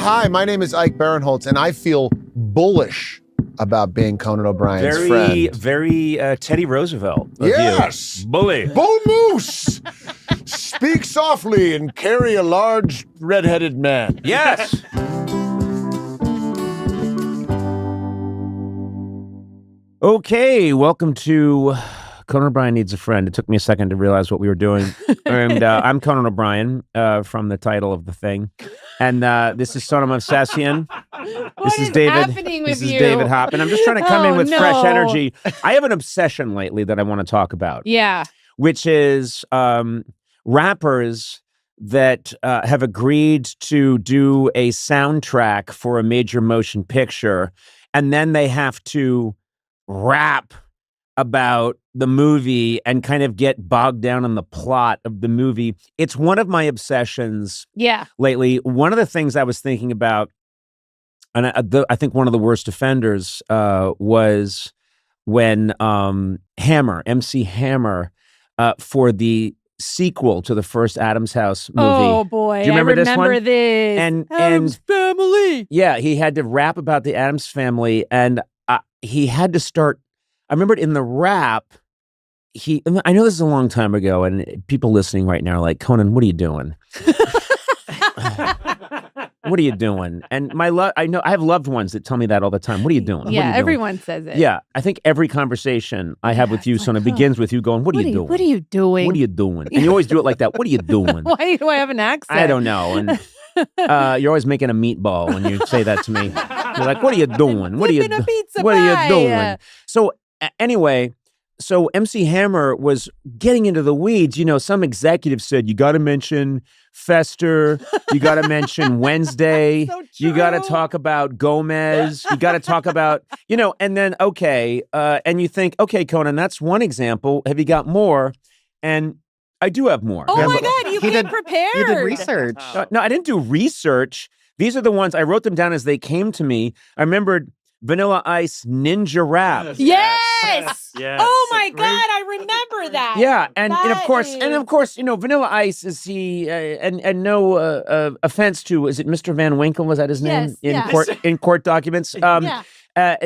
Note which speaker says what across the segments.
Speaker 1: Hi, my name is Ike Barinholtz, and I feel bullish about being Conan O'Brien's friend.
Speaker 2: Very Teddy Roosevelt of
Speaker 1: Yes.
Speaker 2: you. Bully.
Speaker 1: Bull moose! Speak softly and carry a large red-headed man.
Speaker 2: Yes. Okay, welcome to Conan O'Brien Needs a Friend. It took me a second to realize what we were doing. And I'm Conan O'Brien from the title of the thing. And this is Sonam Obsession.
Speaker 3: What is
Speaker 2: David.
Speaker 3: happening with
Speaker 2: This is
Speaker 3: you?
Speaker 2: David Hoppin. I'm just trying to come in with fresh
Speaker 3: no.
Speaker 2: energy. I have an obsession lately that I want to talk about.
Speaker 3: Yeah.
Speaker 2: Which is rappers that have agreed to do a soundtrack for a major motion picture, and then they have to rap about the movie and kind of get bogged down in the plot of the movie. It's one of my obsessions lately. One of the things I was thinking about, and I think one of the worst offenders was when MC Hammer, for the sequel to the first Addams House movie.
Speaker 3: Oh boy,
Speaker 2: do you remember this one?
Speaker 3: This.
Speaker 2: And
Speaker 3: Addams Family.
Speaker 2: Yeah, he had to rap about the Addams Family, and he had to start. I remember in the rap, I know this is a long time ago, and people listening right now are like, Conan, what are you doing? What are you doing? And I know I have loved ones that tell me that all the time. What are you doing?
Speaker 3: Yeah,
Speaker 2: what are you
Speaker 3: everyone says it.
Speaker 2: Yeah, I think every conversation I have with you, Sona, begins with you going, what are you doing?
Speaker 3: What are you doing?
Speaker 2: What are you doing? And you always do it like that. What are you doing?
Speaker 3: Why do I have an accent?
Speaker 2: I don't know. And you're always making a meatball when you say that to me. You're like, what are you doing? What are you doing? So anyway, so MC Hammer was getting into the weeds. You know, some executive said, you got to mention Fester. You got to mention Wednesday.
Speaker 3: So
Speaker 2: you got to talk about Gomez. You got to talk about, and then, okay. And you think, okay, Conan, that's one example. Have you got more? And I do have more.
Speaker 3: Oh my God, you came prepared.
Speaker 4: You did research.
Speaker 2: No, I didn't do research. These are the ones, I wrote them down as they came to me. I remembered Vanilla Ice Ninja Rap.
Speaker 3: Yes.
Speaker 4: Yes.
Speaker 3: Oh my God, I remember that.
Speaker 2: Yeah, and of course, Vanilla Ice is he, and no offense to, is it Mr. Van Winkle? Was that his name in court documents? And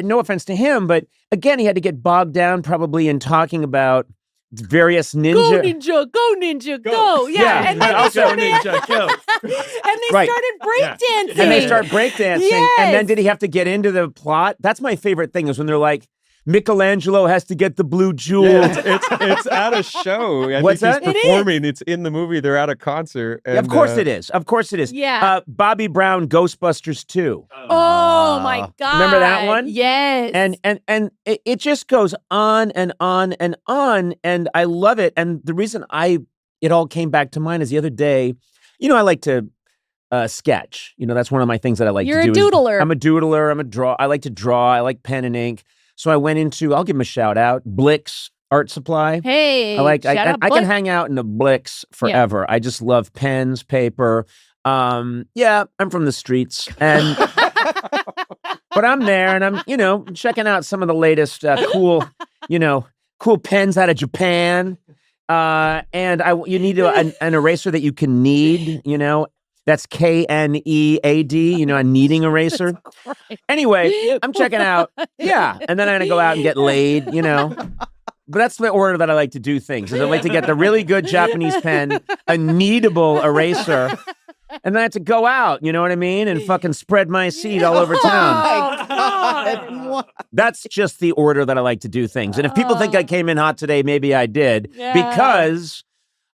Speaker 2: no offense to him, but again, he had to get bogged down probably in talking about various ninja.
Speaker 3: Go ninja, go. Yeah. And then
Speaker 4: also ninja, go.
Speaker 3: And they started breakdancing.
Speaker 2: And they start breakdancing.
Speaker 3: Yes.
Speaker 2: And then did he have to get into the plot? That's my favorite thing is when they're like, Michelangelo has to get the blue jewel.
Speaker 5: Yeah, it's at a show.
Speaker 2: What's
Speaker 5: think
Speaker 2: that?
Speaker 5: he's performing. It's in the movie. They're at a concert. And,
Speaker 2: of course it is. Of course it is.
Speaker 3: Yeah.
Speaker 2: Bobby Brown, Ghostbusters 2.
Speaker 3: Oh my God.
Speaker 2: Remember that one?
Speaker 3: Yes.
Speaker 2: And it just goes on and on and on, and I love it. And the reason it all came back to mind is the other day, I like to sketch. That's one of my things that I like to do.
Speaker 3: You're a doodler.
Speaker 2: I'm a doodler. I like to draw. I like pen and ink. So I went into, I'll give him a shout out, Blix Art Supply.
Speaker 3: Hey,
Speaker 2: I can hang out in the Blix forever.
Speaker 3: Yeah.
Speaker 2: I just love pens, paper. I'm from the streets, and but I'm there, and I'm checking out some of the latest cool pens out of Japan. And you need an eraser that you can knead. That's KNEAD, a kneading eraser. Anyway, I'm checking out. Yeah. And then I'm going to go out and get laid, But that's the order that I like to do things. Is I like to get the really good Japanese pen, a kneadable eraser, and then I have to go out, you know what I mean? And fucking spread my seed all over town.
Speaker 3: Oh, God.
Speaker 2: That's just the order that I like to do things. And if people think I came in hot today, maybe I did.
Speaker 3: Yeah.
Speaker 2: Because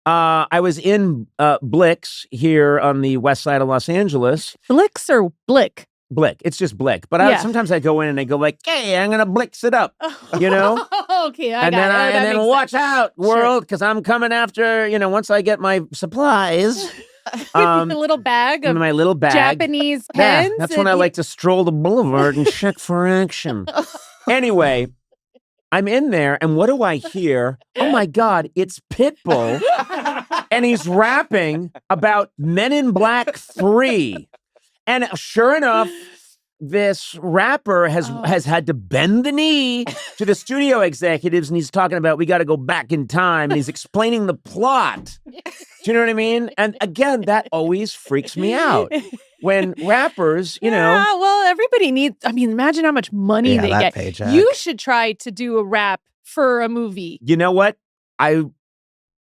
Speaker 2: I was in Blix here on the west side of Los Angeles.
Speaker 3: Blix or Blick?
Speaker 2: Blick. It's just Blick. But sometimes I go in and I go like, hey, I'm going to Blix it up,
Speaker 3: Okay,
Speaker 2: and then watch out, world, because I'm coming after, once I get my supplies.
Speaker 3: The little bag of
Speaker 2: my little bag.
Speaker 3: Japanese pens.
Speaker 2: Yeah, that's when I like to stroll the boulevard and check for action. Anyway, I'm in there, and what do I hear? Oh my God, it's Pitbull, and he's rapping about Men in Black 3. And sure enough, this rapper has had to bend the knee to the studio executives, and he's talking about we got to go back in time, and he's explaining the plot. Do you know what I mean? And again, that always freaks me out when rappers, you know.
Speaker 3: Yeah, well, everybody needs. I mean, imagine how much money they get.
Speaker 6: Paycheck.
Speaker 3: You should try to do a rap for a movie.
Speaker 2: You know what?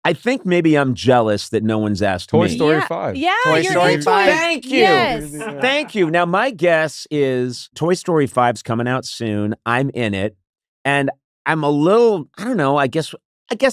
Speaker 2: I think maybe I'm jealous that no one's asked
Speaker 5: Toy
Speaker 2: me.
Speaker 5: Story
Speaker 3: Yeah,
Speaker 5: 5.
Speaker 3: Yeah,
Speaker 6: Toy
Speaker 3: you're
Speaker 6: Story
Speaker 3: into
Speaker 6: 5.
Speaker 3: it.
Speaker 2: Thank you.
Speaker 3: Yes.
Speaker 2: Thank you. Now, my guess is Toy Story 5's coming out soon. I'm in it. And I'm a little, I don't know, I guess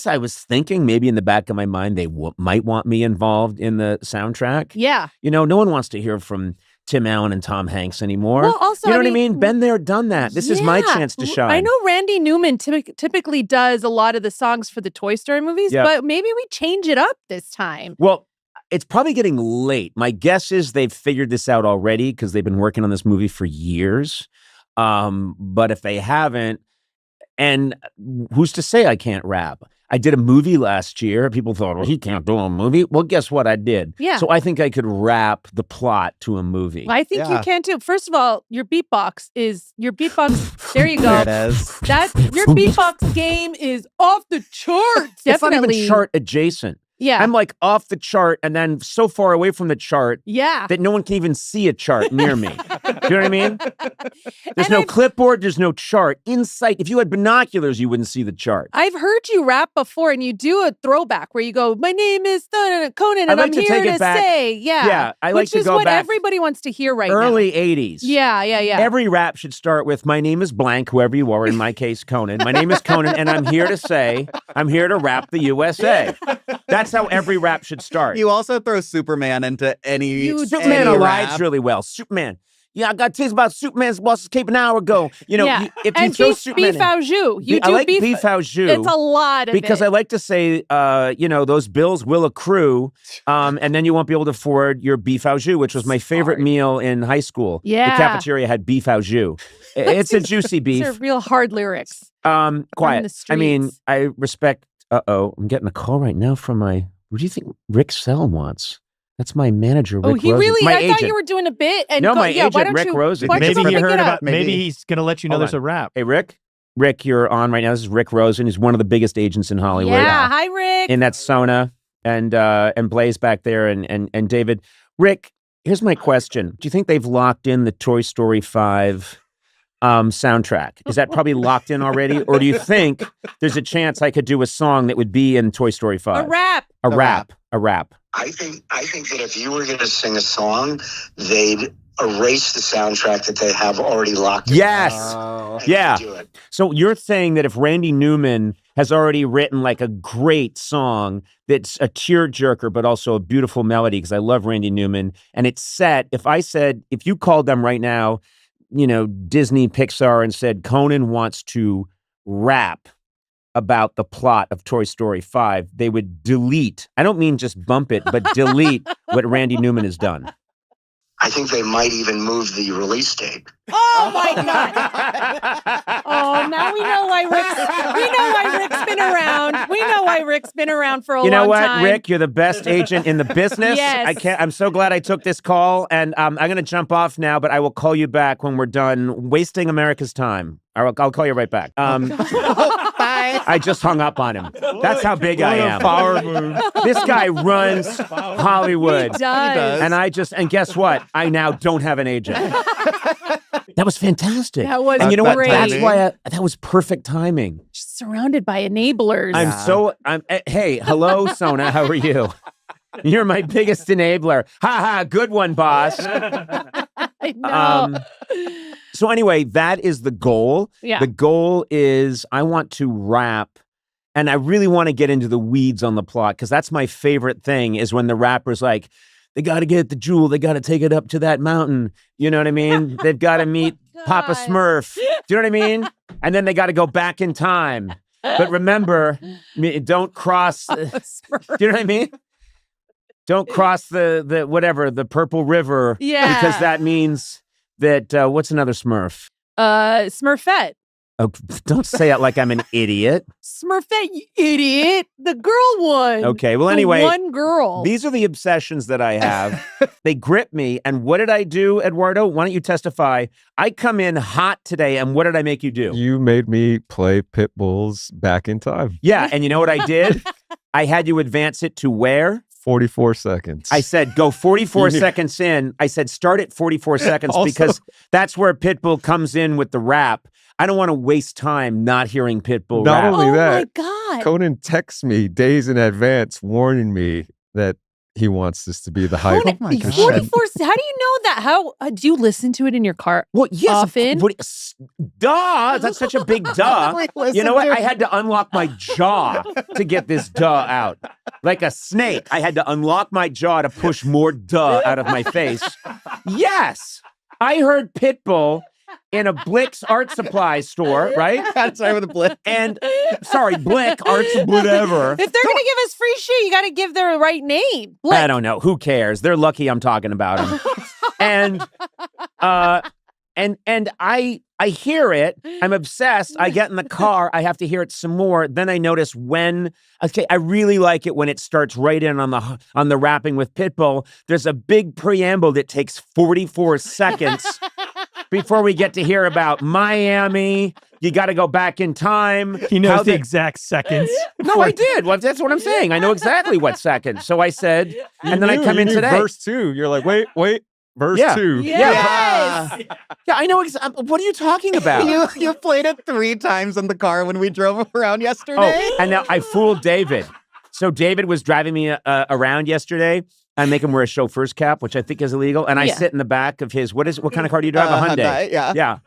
Speaker 2: I was thinking maybe in the back of my mind they might want me involved in the soundtrack.
Speaker 3: Yeah.
Speaker 2: You know, no one wants to hear from Tim Allen and Tom Hanks anymore.
Speaker 3: Well, also,
Speaker 2: you know what I mean? Been there, done that. This is my
Speaker 3: Yeah.
Speaker 2: chance to shine.
Speaker 3: I know Randy Newman typically does a lot of the songs for the Toy Story movies,
Speaker 2: Yeah.
Speaker 3: but maybe we change it up this time.
Speaker 2: Well, it's probably getting late. My guess is they've figured this out already because they've been working on this movie for years. But if they haven't, and who's to say I can't rap? I did a movie last year. People thought, well, he can't do a movie. Well, guess what I did?
Speaker 3: Yeah.
Speaker 2: So I think I could rap the plot to a movie.
Speaker 3: I think you
Speaker 6: Yeah.
Speaker 3: can too. First of all, your beatbox. There you
Speaker 6: There
Speaker 3: go.
Speaker 6: it is.
Speaker 3: Your beatbox game is off the charts.
Speaker 2: It's not
Speaker 3: Definitely.
Speaker 2: even chart adjacent.
Speaker 3: Yeah.
Speaker 2: I'm like off the chart and then so far away from the chart
Speaker 3: yeah.
Speaker 2: that no one can even see a chart near me. Do you know what I mean? There's
Speaker 3: And
Speaker 2: no
Speaker 3: I've-
Speaker 2: clipboard. There's no chart. Insight. If you had binoculars, you wouldn't see the chart.
Speaker 3: I've heard you rap before, and you do a throwback where you go, "My name is Conan,
Speaker 2: I
Speaker 3: and
Speaker 2: like
Speaker 3: I'm
Speaker 2: to
Speaker 3: here
Speaker 2: take it
Speaker 3: to
Speaker 2: back.
Speaker 3: say,
Speaker 2: Yeah, I like
Speaker 3: which
Speaker 2: to
Speaker 3: is
Speaker 2: go
Speaker 3: what
Speaker 2: back
Speaker 3: everybody wants to hear right
Speaker 2: Early
Speaker 3: now.
Speaker 2: 80s.
Speaker 3: Yeah.
Speaker 2: Every rap should start with, my name is blank, whoever you are, in my case, Conan. My name is Conan, and I'm here to rap the USA. That's how every rap should start.
Speaker 6: You also throw Superman into any
Speaker 2: Superman
Speaker 6: any
Speaker 2: aligns
Speaker 6: rap.
Speaker 2: really well. Superman. Yeah, I got teased about Superman's boss escape an hour ago. You know,
Speaker 3: Yeah.
Speaker 2: if you
Speaker 3: And
Speaker 2: throw
Speaker 3: beef
Speaker 2: Superman in-
Speaker 3: au jus. You
Speaker 2: I
Speaker 3: do
Speaker 2: like
Speaker 3: beef.
Speaker 2: beef au jus.
Speaker 3: It's a lot of
Speaker 2: because
Speaker 3: it.
Speaker 2: I like to say, those bills will accrue, and then you won't be able to afford your beef au jus, which was my favorite meal in high school.
Speaker 3: Yeah.
Speaker 2: The cafeteria had beef au jus. It's a juicy
Speaker 3: These are
Speaker 2: beef.
Speaker 3: real hard lyrics.
Speaker 2: Quiet.
Speaker 3: the
Speaker 2: I mean,
Speaker 3: streets.
Speaker 2: I respect. I'm getting a call right now from my. What do you think Rick Sell wants? That's my manager, Rick
Speaker 3: Oh, he
Speaker 2: Rosen.
Speaker 3: really?
Speaker 2: My
Speaker 3: I
Speaker 2: agent.
Speaker 3: thought you were doing a bit. And
Speaker 2: No,
Speaker 3: go,
Speaker 2: my
Speaker 3: yeah, why
Speaker 2: agent,
Speaker 3: don't
Speaker 2: Rick
Speaker 3: you,
Speaker 2: Rosen.
Speaker 3: why don't you
Speaker 4: Maybe he
Speaker 3: pick
Speaker 4: heard
Speaker 3: it up?
Speaker 4: about. Maybe
Speaker 6: Maybe.
Speaker 4: he's gonna let you know
Speaker 2: Hold
Speaker 4: there's
Speaker 2: on.
Speaker 4: a rap.
Speaker 2: Hey, Rick, you're on right now. This is Rick Rosen. He's one of the biggest agents in Hollywood.
Speaker 3: Yeah. Hi, Rick.
Speaker 2: And that's Sona and Blaze back there and David. Rick, here's my question. Do you think they've locked in the Toy Story 5 soundtrack? Is that probably locked in already? Or do you think there's a chance I could do a song that would be in Toy Story 5?
Speaker 3: a rap.
Speaker 2: A
Speaker 6: A
Speaker 2: rap. A rap.
Speaker 7: I think that if you were going to sing a song, they'd erase the soundtrack that they have already locked in.
Speaker 2: Yes.
Speaker 7: And
Speaker 2: Yeah.
Speaker 7: do it.
Speaker 2: So you're saying that if Randy Newman has already written like a great song that's a tearjerker, but also a beautiful melody, because I love Randy Newman, and it's set, if you called them right now, Disney, Pixar, and said, Conan wants to rap about the plot of Toy Story 5, they would delete, I don't mean just bump it, but delete what Randy Newman has done.
Speaker 7: I think they might even move the release date.
Speaker 3: Oh my God. Oh, now we know why Rick's been around. We know why Rick's been around for a long time.
Speaker 2: You know what, Rick? You're the best agent in the business.
Speaker 3: Yes.
Speaker 2: I'm so glad I took this call, and I'm going to jump off now, but I will call you back when we're done wasting America's time. I'll call you right back.
Speaker 6: Bye.
Speaker 2: I just hung up on him. That's how big I am.
Speaker 5: Power move.
Speaker 2: This guy runs Hollywood.
Speaker 3: He does.
Speaker 2: And guess what? I now don't have an agent. That was fantastic.
Speaker 3: That was
Speaker 2: And you know what?
Speaker 3: great.
Speaker 2: That's why that was perfect timing.
Speaker 3: Just surrounded by enablers.
Speaker 2: Hey, hello, Sona. How are you? You're my biggest enabler. Ha ha, good one, boss.
Speaker 3: I know.
Speaker 2: So anyway, that is the goal.
Speaker 3: Yeah.
Speaker 2: The goal is I want to rap, and I really want to get into the weeds on the plot, because that's my favorite thing, is when the rapper's like, they got to get the jewel. They got to take it up to that mountain. You know what I mean? They've got to meet Papa
Speaker 3: God.
Speaker 2: Smurf. Do you know what I mean? And then they got to go back in time. But remember, don't cross. Do you know what I mean? Don't cross the Purple River.
Speaker 3: Yeah.
Speaker 2: Because that means that, what's another Smurf?
Speaker 3: Smurfette.
Speaker 2: Oh, don't say it like I'm an idiot.
Speaker 3: Smurfette, you idiot. The girl one.
Speaker 2: Okay, well,
Speaker 3: The
Speaker 2: anyway,
Speaker 3: one girl.
Speaker 2: these are the obsessions that I have. They grip me. And what did I do, Eduardo? Why don't you testify? I come in hot today, and what did I make you do?
Speaker 5: You made me play Pitbull's Back in Time.
Speaker 2: Yeah, and you know what I did? I had you advance it to where?
Speaker 5: 44 seconds.
Speaker 2: I said, go 44 seconds in. I said, start at 44 seconds
Speaker 5: Also-
Speaker 2: because that's where Pitbull comes in with the rap. I don't want to waste time not hearing Pitbull
Speaker 5: Not
Speaker 2: rap.
Speaker 5: only
Speaker 3: oh
Speaker 5: that,
Speaker 3: my God.
Speaker 5: Conan texts me days in advance warning me that he wants this to be the hype.
Speaker 3: Conan,
Speaker 6: my God.
Speaker 3: 44. How do you know that? How do you listen to it in your car?
Speaker 2: Well, yes.
Speaker 3: Often?
Speaker 2: Duh. That's such a big duh.
Speaker 6: Wait,
Speaker 2: You
Speaker 6: listen
Speaker 2: know what?
Speaker 6: to-
Speaker 2: I had to unlock my jaw to get this duh out. Like a snake, I had to unlock my jaw to push more duh out of my face. Yes. I heard Pitbull in a Blick's art supply store, right?
Speaker 6: Gotta start with a blip.
Speaker 2: And sorry, Blick, arts, whatever.
Speaker 3: If they're going to give us free shit, you got to give their right name.
Speaker 2: I don't know. Who cares? They're lucky I'm talking about them. and I hear it. I'm obsessed. I get in the car. I have to hear it some more. Then I notice I really like it when it starts right in on the rapping with Pitbull. There's a big preamble that takes 44 seconds before we get to hear about Miami. You got to go back in time.
Speaker 4: He knows
Speaker 2: How
Speaker 4: the
Speaker 2: they-
Speaker 4: exact seconds.
Speaker 2: No, I did. Well, that's what I'm saying. I know exactly what second. So I said, and then I come in today.
Speaker 5: Verse 2. You're like, wait, verse
Speaker 2: Yeah.
Speaker 5: 2.
Speaker 3: Yes.
Speaker 2: Yeah, I know. What are you talking about?
Speaker 6: You played it 3 times in the car when we drove around yesterday.
Speaker 2: Oh, and now I fooled David. So David was driving me around yesterday. I make him wear a chauffeur's cap, which I think is illegal. And I
Speaker 3: Yeah.
Speaker 2: sit in the back of his, what kind of car do you drive? A Hyundai.
Speaker 6: yeah.
Speaker 2: Yeah.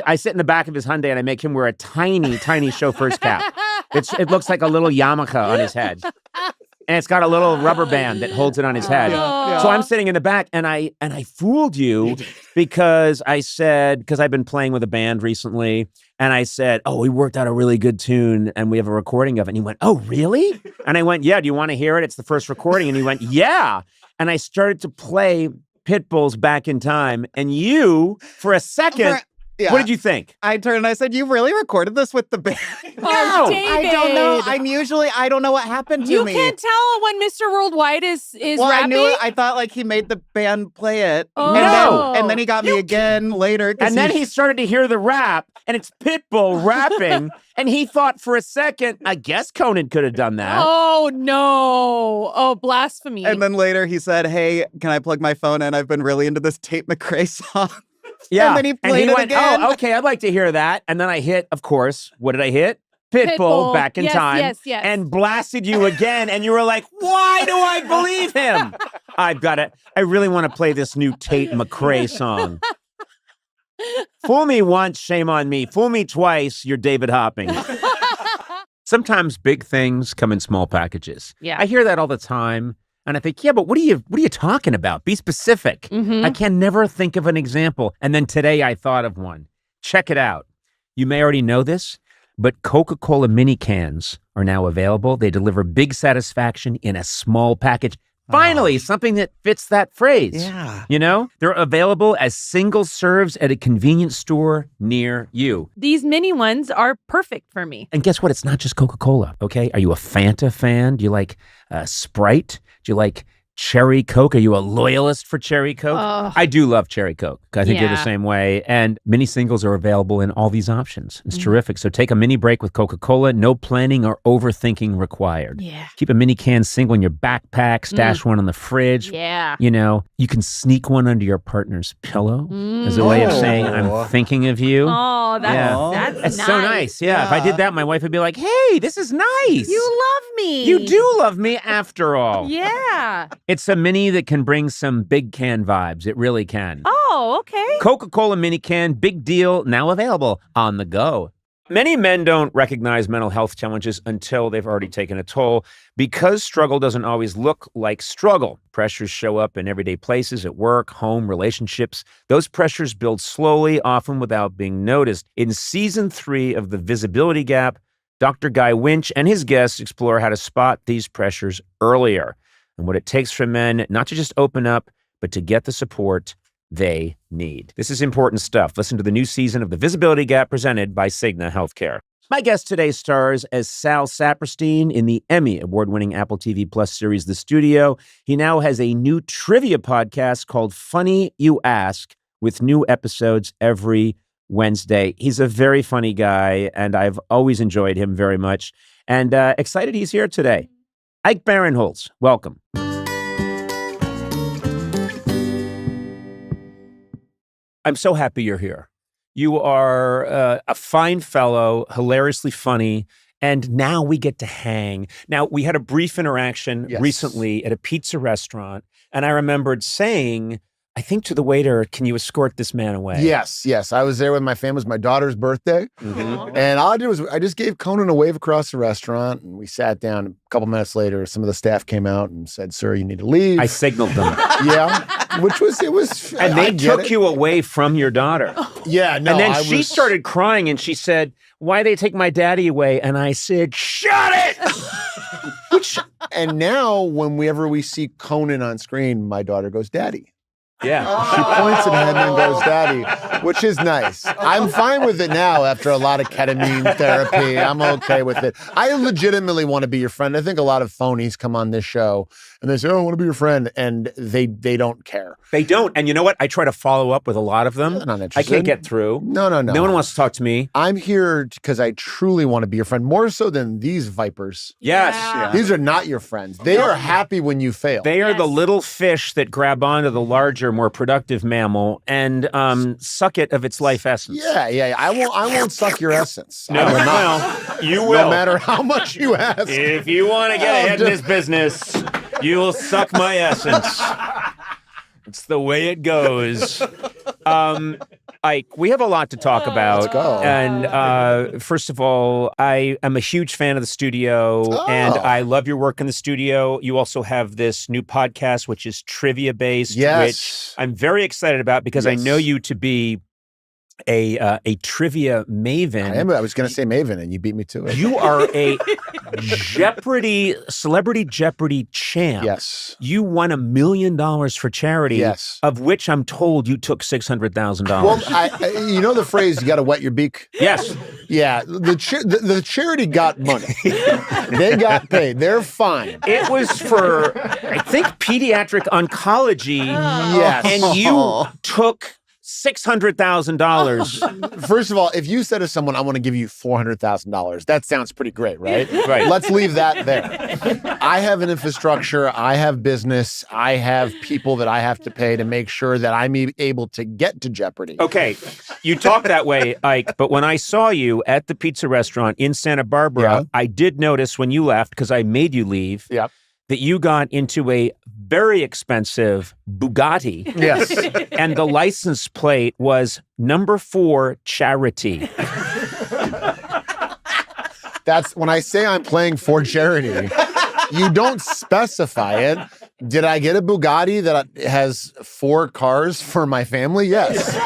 Speaker 2: I sit in the back of his Hyundai and I make him wear a tiny, tiny chauffeur's cap. It looks like a little yarmulke on his head. And it's got a little rubber band that holds it on his head.
Speaker 3: Yeah.
Speaker 2: So I'm sitting in the back and I fooled you because because I've been playing with a band recently and I said, oh, we worked out a really good tune and we have a recording of it. And he went, oh, really? And I went, yeah, do you want to hear it? It's the first recording. And he went, yeah. And I started to play Pitbull's Back in Time. And you, for a second,
Speaker 6: Yeah.
Speaker 2: what did you think?
Speaker 6: I turned and I said, you really recorded this with the band?
Speaker 3: Oh,
Speaker 2: No.
Speaker 3: David.
Speaker 6: I don't know. I don't know what happened to
Speaker 3: You
Speaker 6: me.
Speaker 3: can't tell when Mr. Worldwide is
Speaker 6: Well,
Speaker 3: rapping.
Speaker 6: I knew it. I thought like he made the band play it.
Speaker 3: Oh.
Speaker 6: And then he got me again later. 'cause
Speaker 2: And then he started to hear the rap, and it's Pitbull rapping, and he thought for a second, I guess Conan could have done that.
Speaker 3: Oh, no. Oh, blasphemy.
Speaker 6: And then later he said, hey, can I plug my phone in? I've been really into this Tate McRae song.
Speaker 2: Yeah.
Speaker 6: And then he played it
Speaker 2: went,
Speaker 6: again.
Speaker 2: oh, okay, I'd like to hear that. And then I hit, of course, what did I hit? Pitbull, Back in
Speaker 3: Yes,
Speaker 2: Time.
Speaker 3: yes.
Speaker 2: And blasted you again. And you were like, why do I believe him? I really want to play this new Tate McRae song. Fool me once, shame on me. Fool me twice, you're David Hopping. Sometimes big things come in small packages.
Speaker 3: Yeah.
Speaker 2: I hear that all the time. And I think, yeah, but what are you talking about? Be specific.
Speaker 3: Mhm.
Speaker 2: I can never think of an example. And then today I thought of one. Check it out. You may already know this, but Coca-Cola mini cans are now available. They deliver big satisfaction in a small package. Finally, something that fits that phrase.
Speaker 6: Yeah.
Speaker 2: You know, they're available as single serves at a convenience store near you.
Speaker 3: These mini ones are perfect for me.
Speaker 2: And guess what? It's not just Coca-Cola, okay? Are you a Fanta fan? Do you like Sprite? Do you like Cherry Coke? Are you a loyalist for Cherry Coke?
Speaker 3: Ugh.
Speaker 2: I do love Cherry Coke. I think you're the
Speaker 3: Yeah.
Speaker 2: same way. And mini singles are available in all these options. It's
Speaker 3: Mhm.
Speaker 2: terrific. So take a mini break with Coca-Cola. No planning or overthinking required.
Speaker 3: Yeah.
Speaker 2: Keep a mini can single in your backpack. Stash one on the fridge.
Speaker 3: Yeah.
Speaker 2: You know, you can sneak one under your partner's pillow as a way of saying, I'm thinking of you.
Speaker 3: Oh, that's,
Speaker 2: Yeah.
Speaker 3: that's
Speaker 2: That's
Speaker 3: nice.
Speaker 2: so nice. Yeah. If I did that, my wife would be like, hey, this is nice.
Speaker 3: You love me.
Speaker 2: You do love me after all.
Speaker 3: Yeah.
Speaker 2: It's a mini that can bring some big can vibes. It really can.
Speaker 3: Oh, okay.
Speaker 2: Coca-Cola mini can, big deal, now available on the go. Many men don't recognize mental health challenges until they've already taken a toll because struggle doesn't always look like struggle. Pressures show up in everyday places, at work, home, relationships. Those pressures build slowly, often without being noticed. In season 3 of The Visibility Gap, Dr. Guy Winch and his guests explore how to spot these pressures earlier and what it takes for men not to just open up, but to get the support they need. This is important stuff. Listen to the new season of The Visibility Gap presented by Cigna Healthcare. My guest today stars as Sal Saperstein in the Emmy award-winning Apple TV Plus series The Studio. He now has a new trivia podcast called Funny You Ask, with new episodes every Wednesday. He's a very funny guy, and I've always enjoyed him very much. And excited he's here today. Ike Barinholtz, welcome. I'm so happy you're here. You are a fine fellow, hilariously funny, and now we get to hang. Now, we had a brief interaction recently at a pizza restaurant, and I remembered saying, I think to the waiter, can you escort this man away?
Speaker 1: Yes. I was there with my family. It was my daughter's birthday.
Speaker 2: Mm-hmm.
Speaker 1: And all I did was I just gave Conan a wave across the restaurant, and we sat down. A couple minutes later, some of the staff came out and said, "Sir, you need to leave."
Speaker 2: I signaled them.
Speaker 1: Yeah, which was, it was.
Speaker 2: And they took you away from your daughter.
Speaker 1: Yeah, no.
Speaker 2: And then she started crying and she said, "Why they take my daddy away?" And I said, "Shut it!"
Speaker 1: And now, whenever we see Conan on screen, my daughter goes, "Daddy."
Speaker 2: Yeah.
Speaker 1: She points at him and goes, "Daddy," which is nice. I'm fine with it now after a lot of ketamine therapy. I'm okay with it. I legitimately want to be your friend. I think a lot of phonies come on this show and they say, "Oh, I want to be your friend." And they don't care.
Speaker 2: They don't. And you know what? I try to follow up with a lot of them.
Speaker 1: They're not
Speaker 2: I
Speaker 1: interested.
Speaker 2: can't get through.
Speaker 1: No.
Speaker 2: No one wants to talk to me.
Speaker 1: I'm here because I truly want to be your friend, more so than these vipers.
Speaker 2: Yes.
Speaker 3: Yeah.
Speaker 1: These are not your friends. They are happy when you fail.
Speaker 2: They are the little fish that grab onto the larger, more productive mammal and suck it of its life essence.
Speaker 1: Yeah. I won't suck your essence.
Speaker 2: No,
Speaker 1: I will not.
Speaker 2: well, you will.
Speaker 1: No matter how much you ask.
Speaker 2: If you want to get ahead in this business, you will suck my essence. It's the way it goes. Ike, we have a lot to talk about.
Speaker 1: Let's go.
Speaker 2: And first of all, I am a huge fan of the studio, and I love your work in the studio. You also have this new podcast, which is trivia-based, which I'm very excited about because I know you to be a trivia maven.
Speaker 1: I was going to say Maven, and you beat me to it.
Speaker 2: You are a Celebrity Jeopardy champ.
Speaker 1: Yes.
Speaker 2: You won $1 million for charity.
Speaker 1: Yes.
Speaker 2: Of which I'm told you took $600,000.
Speaker 1: Well, you know the phrase, you got to wet your beak?
Speaker 2: Yes.
Speaker 1: Yeah. The charity got money. They got paid. They're fine.
Speaker 2: It was for, I think, pediatric oncology.
Speaker 1: Yes.
Speaker 2: And you took $600,000.
Speaker 1: First of all, if you said to someone, "I want to give you $400,000, that sounds pretty great, right?
Speaker 2: Right.
Speaker 1: Let's leave that there. I have an infrastructure. I have business. I have people that I have to pay to make sure that I'm able to get to Jeopardy.
Speaker 2: Okay, you talk that way, Ike, but when I saw you at the pizza restaurant in Santa Barbara, I did notice when you left, because I made you leave, that you got into a very expensive Bugatti.
Speaker 1: Yes.
Speaker 2: And the license plate was number 4 charity.
Speaker 1: That's when I say I'm playing for charity. You don't specify it. Did I get a Bugatti that has 4 cars for my family? Yes.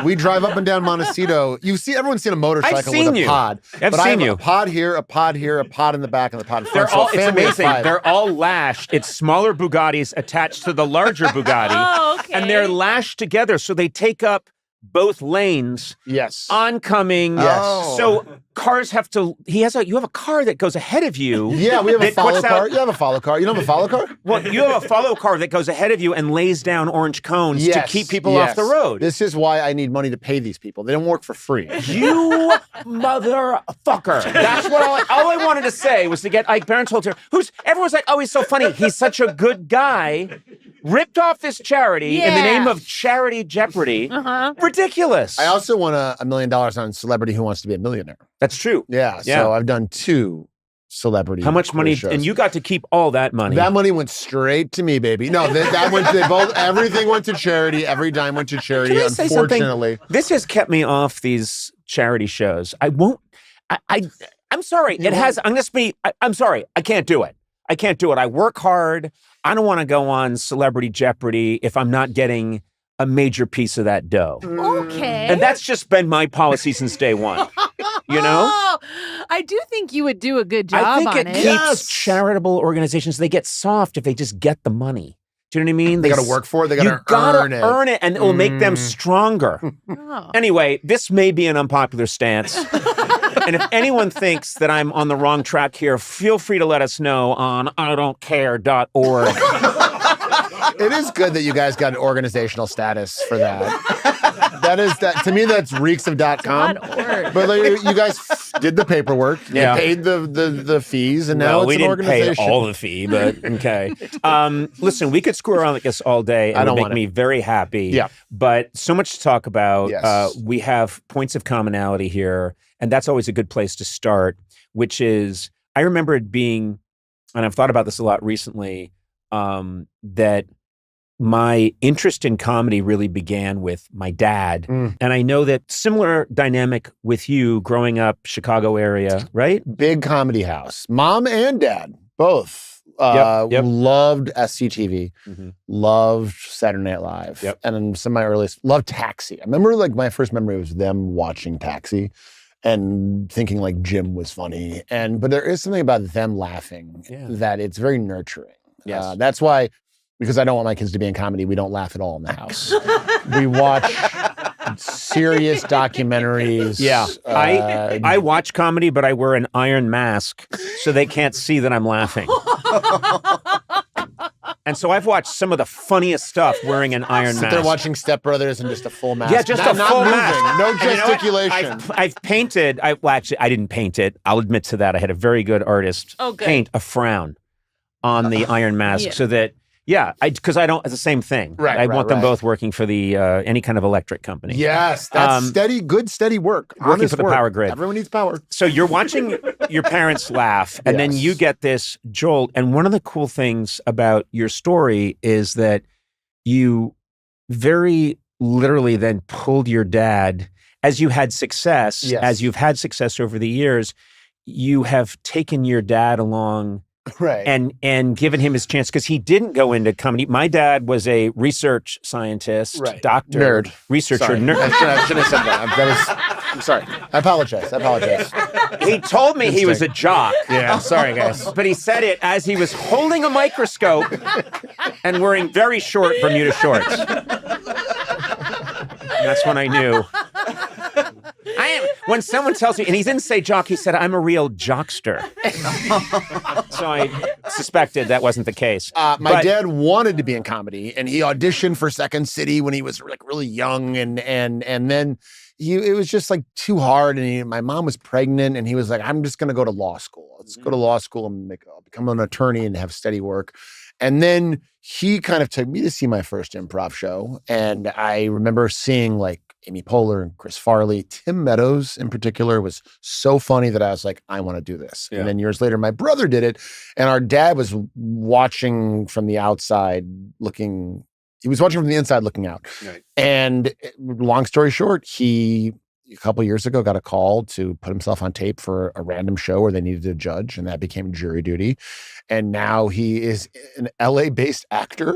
Speaker 1: We drive up and down Montecito. Everyone's seen a motorcycle with a pod.
Speaker 2: I've seen you.
Speaker 1: A pod here, a pod here, a pod in the back, and a pod in front.
Speaker 2: It's amazing. They're all lashed. It's smaller Bugattis attached to the larger Bugatti.
Speaker 3: Oh, okay.
Speaker 2: And they're lashed together so they take up both lanes.
Speaker 1: Yes.
Speaker 2: Oncoming.
Speaker 1: Yes.
Speaker 2: So cars have to. You have a car that goes ahead of you.
Speaker 1: Yeah, we have a follow car. You have a follow car. You don't have a follow car?
Speaker 2: Well, you have a follow car that goes ahead of you and lays down orange cones to keep people off the road.
Speaker 1: This is why I need money to pay these people. They don't work for free.
Speaker 2: You motherfucker. That's what all I wanted to say was to get Ike Barinholtz here, everyone's like, "Oh, he's so funny. He's such a good guy." Ripped off this charity in the name of Charity Jeopardy. Ridiculous.
Speaker 1: I also won $1 million on Celebrity Who Wants to Be a Millionaire.
Speaker 2: That's true.
Speaker 1: Yeah. So I've done 2 celebrity.
Speaker 2: How much money?
Speaker 1: shows.
Speaker 2: And you got to keep all that money.
Speaker 1: That money went straight to me, baby. No, that went. Everything went to charity. Every dime went to charity.
Speaker 2: Can I say
Speaker 1: unfortunately,
Speaker 2: something? This has kept me off these charity shows. I won't. I'm sorry. I'm sorry. I can't do it. I work hard. I don't want to go on Celebrity Jeopardy if I'm not getting a major piece of that dough.
Speaker 3: Okay.
Speaker 2: And that's just been my policy since day one. You know?
Speaker 3: Oh, I do think you would do a good job
Speaker 2: I think
Speaker 3: on
Speaker 2: it keeps charitable organizations, they get soft if they just get the money. Do you know what I mean?
Speaker 1: They got to work for it. They got
Speaker 2: You
Speaker 1: to
Speaker 2: gotta
Speaker 1: earn it.
Speaker 2: earn it, and it will make them stronger.
Speaker 3: Oh.
Speaker 2: Anyway, this may be an unpopular stance. And if anyone thinks that I'm on the wrong track here, feel free to let us know on idon'tcare.org.
Speaker 1: It is good that you guys got an organizational status for that. That to me, that's reeks of .com. But like, you guys did the paperwork,
Speaker 2: Yeah.
Speaker 1: you paid the fees, and now
Speaker 2: Well,
Speaker 1: it's
Speaker 2: we
Speaker 1: an
Speaker 2: didn't
Speaker 1: organization.
Speaker 2: pay all the fee, but okay. Listen, we could screw around like this all day. It
Speaker 1: I
Speaker 2: would
Speaker 1: don't
Speaker 2: make
Speaker 1: want it.
Speaker 2: me very happy.
Speaker 1: Yeah.
Speaker 2: But so much to talk about.
Speaker 1: Yes.
Speaker 2: We have points of commonality here, and that's always a good place to start, which is, I remember it being, and I've thought about this a lot recently, that my interest in comedy really began with my dad.
Speaker 1: Mm.
Speaker 2: And I know that similar dynamic with you growing up Chicago area, right?
Speaker 1: Big comedy house. Mom and dad, both.
Speaker 2: Yep.
Speaker 1: Loved SCTV,
Speaker 2: Mhm.
Speaker 1: loved Saturday Night Live.
Speaker 2: Yep.
Speaker 1: And then some of my earliest, loved Taxi. I remember like my first memory was them watching Taxi and thinking like Jim was funny. But there is something about them laughing that it's very nurturing.
Speaker 2: Yes.
Speaker 1: That's why, because I don't want my kids to be in comedy, we don't laugh at all in the house. We watch serious documentaries.
Speaker 2: Yeah, I watch comedy, but I wear an iron mask so they can't see that I'm laughing. And so I've watched some of the funniest stuff wearing an iron mask.
Speaker 1: They're watching Step Brothers and just a full mask.
Speaker 2: Yeah, just a
Speaker 1: not
Speaker 2: full
Speaker 1: moving,
Speaker 2: mask.
Speaker 1: no
Speaker 2: And you know what?
Speaker 1: gesticulation.
Speaker 2: I've painted. Actually, I didn't paint it. I'll admit to that. I had a very good artist paint a frown on the iron mask so that. Yeah, because I don't. It's the same thing.
Speaker 1: Right,
Speaker 2: I want them
Speaker 1: right.
Speaker 2: both working for the any kind of electric company.
Speaker 1: Yes, that's steady work.
Speaker 2: Working
Speaker 1: Honest
Speaker 2: for the
Speaker 1: work.
Speaker 2: power grid.
Speaker 1: Everyone needs power.
Speaker 2: So you're watching your parents laugh, and then
Speaker 1: Yes.
Speaker 2: you get this jolt. And one of the cool things about your story is that you very literally then pulled your dad, as you had success,
Speaker 1: Yes.
Speaker 2: as you've had success over the years, you have taken your dad along.
Speaker 1: Right.
Speaker 2: And given him his chance, because he didn't go into comedy. My dad was a research scientist, doctor,
Speaker 1: Nerd.
Speaker 2: researcher,
Speaker 1: Sorry.
Speaker 2: nerd.
Speaker 1: I shouldn't have said that. I'm sorry. I apologize.
Speaker 2: He told me he was a jock.
Speaker 1: Yeah, sorry, guys.
Speaker 2: But he said it as he was holding a microscope and wearing very short Bermuda shorts. That's when I knew. When someone tells me, and he didn't say jock, he said, I'm a real jockster. So I suspected that wasn't the case.
Speaker 1: My dad wanted to be in comedy, and he auditioned for Second City when he was like really young, and then it was just like too hard. And my mom was pregnant, and he was like, "I'm just going to go to law school. Let's go to law school and become an attorney and have steady work." And then he kind of took me to see my first improv show, and I remember seeing like Amy Poehler and Chris Farley. Tim Meadows in particular was so funny that I was like, I want to do this.
Speaker 2: Yeah.
Speaker 1: And then years later, my brother did it, and our dad was watching from the outside looking. He was watching from the inside looking out.
Speaker 2: Right.
Speaker 1: And long story short, he a couple years ago got a call to put himself on tape for a random show where they needed a judge, and that became jury duty. And now he is an LA-based actor.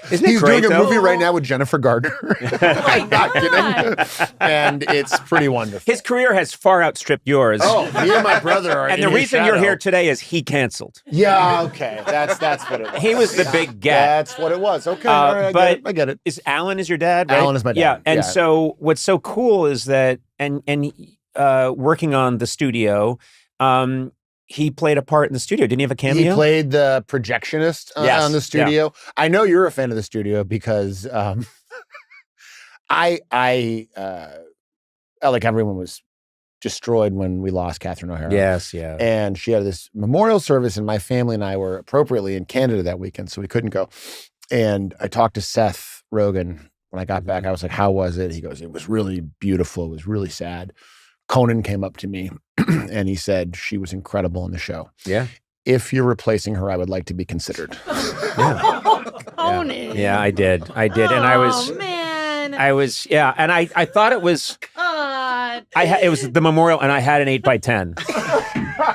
Speaker 2: Isn't it
Speaker 1: He's
Speaker 2: great,
Speaker 1: doing a
Speaker 2: though?
Speaker 1: movie right now with Jennifer Gardner. I'm not kidding. And it's pretty wonderful.
Speaker 2: His career has far outstripped yours.
Speaker 1: Oh, me and my brother are
Speaker 2: and
Speaker 1: in
Speaker 2: the
Speaker 1: his
Speaker 2: reason you're
Speaker 1: shadow.
Speaker 2: here today is he canceled.
Speaker 1: Yeah, okay. That's what it was.
Speaker 2: He was the big get.
Speaker 1: That's what it was. Okay, all right,
Speaker 2: but
Speaker 1: I get it.
Speaker 2: Is Alan is your dad? Right?
Speaker 1: Alan is my dad.
Speaker 2: Yeah. And
Speaker 1: Yeah.
Speaker 2: so what's so cool is that and working on the studio, he played a part in the studio. Didn't he have a cameo?
Speaker 1: He played the projectionist
Speaker 2: Yes,
Speaker 1: on the studio. I know you're a fan of the studio because I like everyone was destroyed when we lost Catherine O'Hara.
Speaker 2: Yes, yeah.
Speaker 1: And she had this memorial service, and my family and I were appropriately in Canada that weekend, so we couldn't go. And I talked to Seth Rogen when I got back. I was like, how was it? He goes, it was really beautiful. It was really sad. Conan came up to me and he said, she was incredible in the show.
Speaker 2: Yeah.
Speaker 1: If you're replacing her, I would like to be considered.
Speaker 3: Conan.
Speaker 2: Yeah, I did. And I was,
Speaker 3: Oh, man.
Speaker 2: and I thought it was,
Speaker 3: God.
Speaker 2: it was the memorial, and I had an 8x10.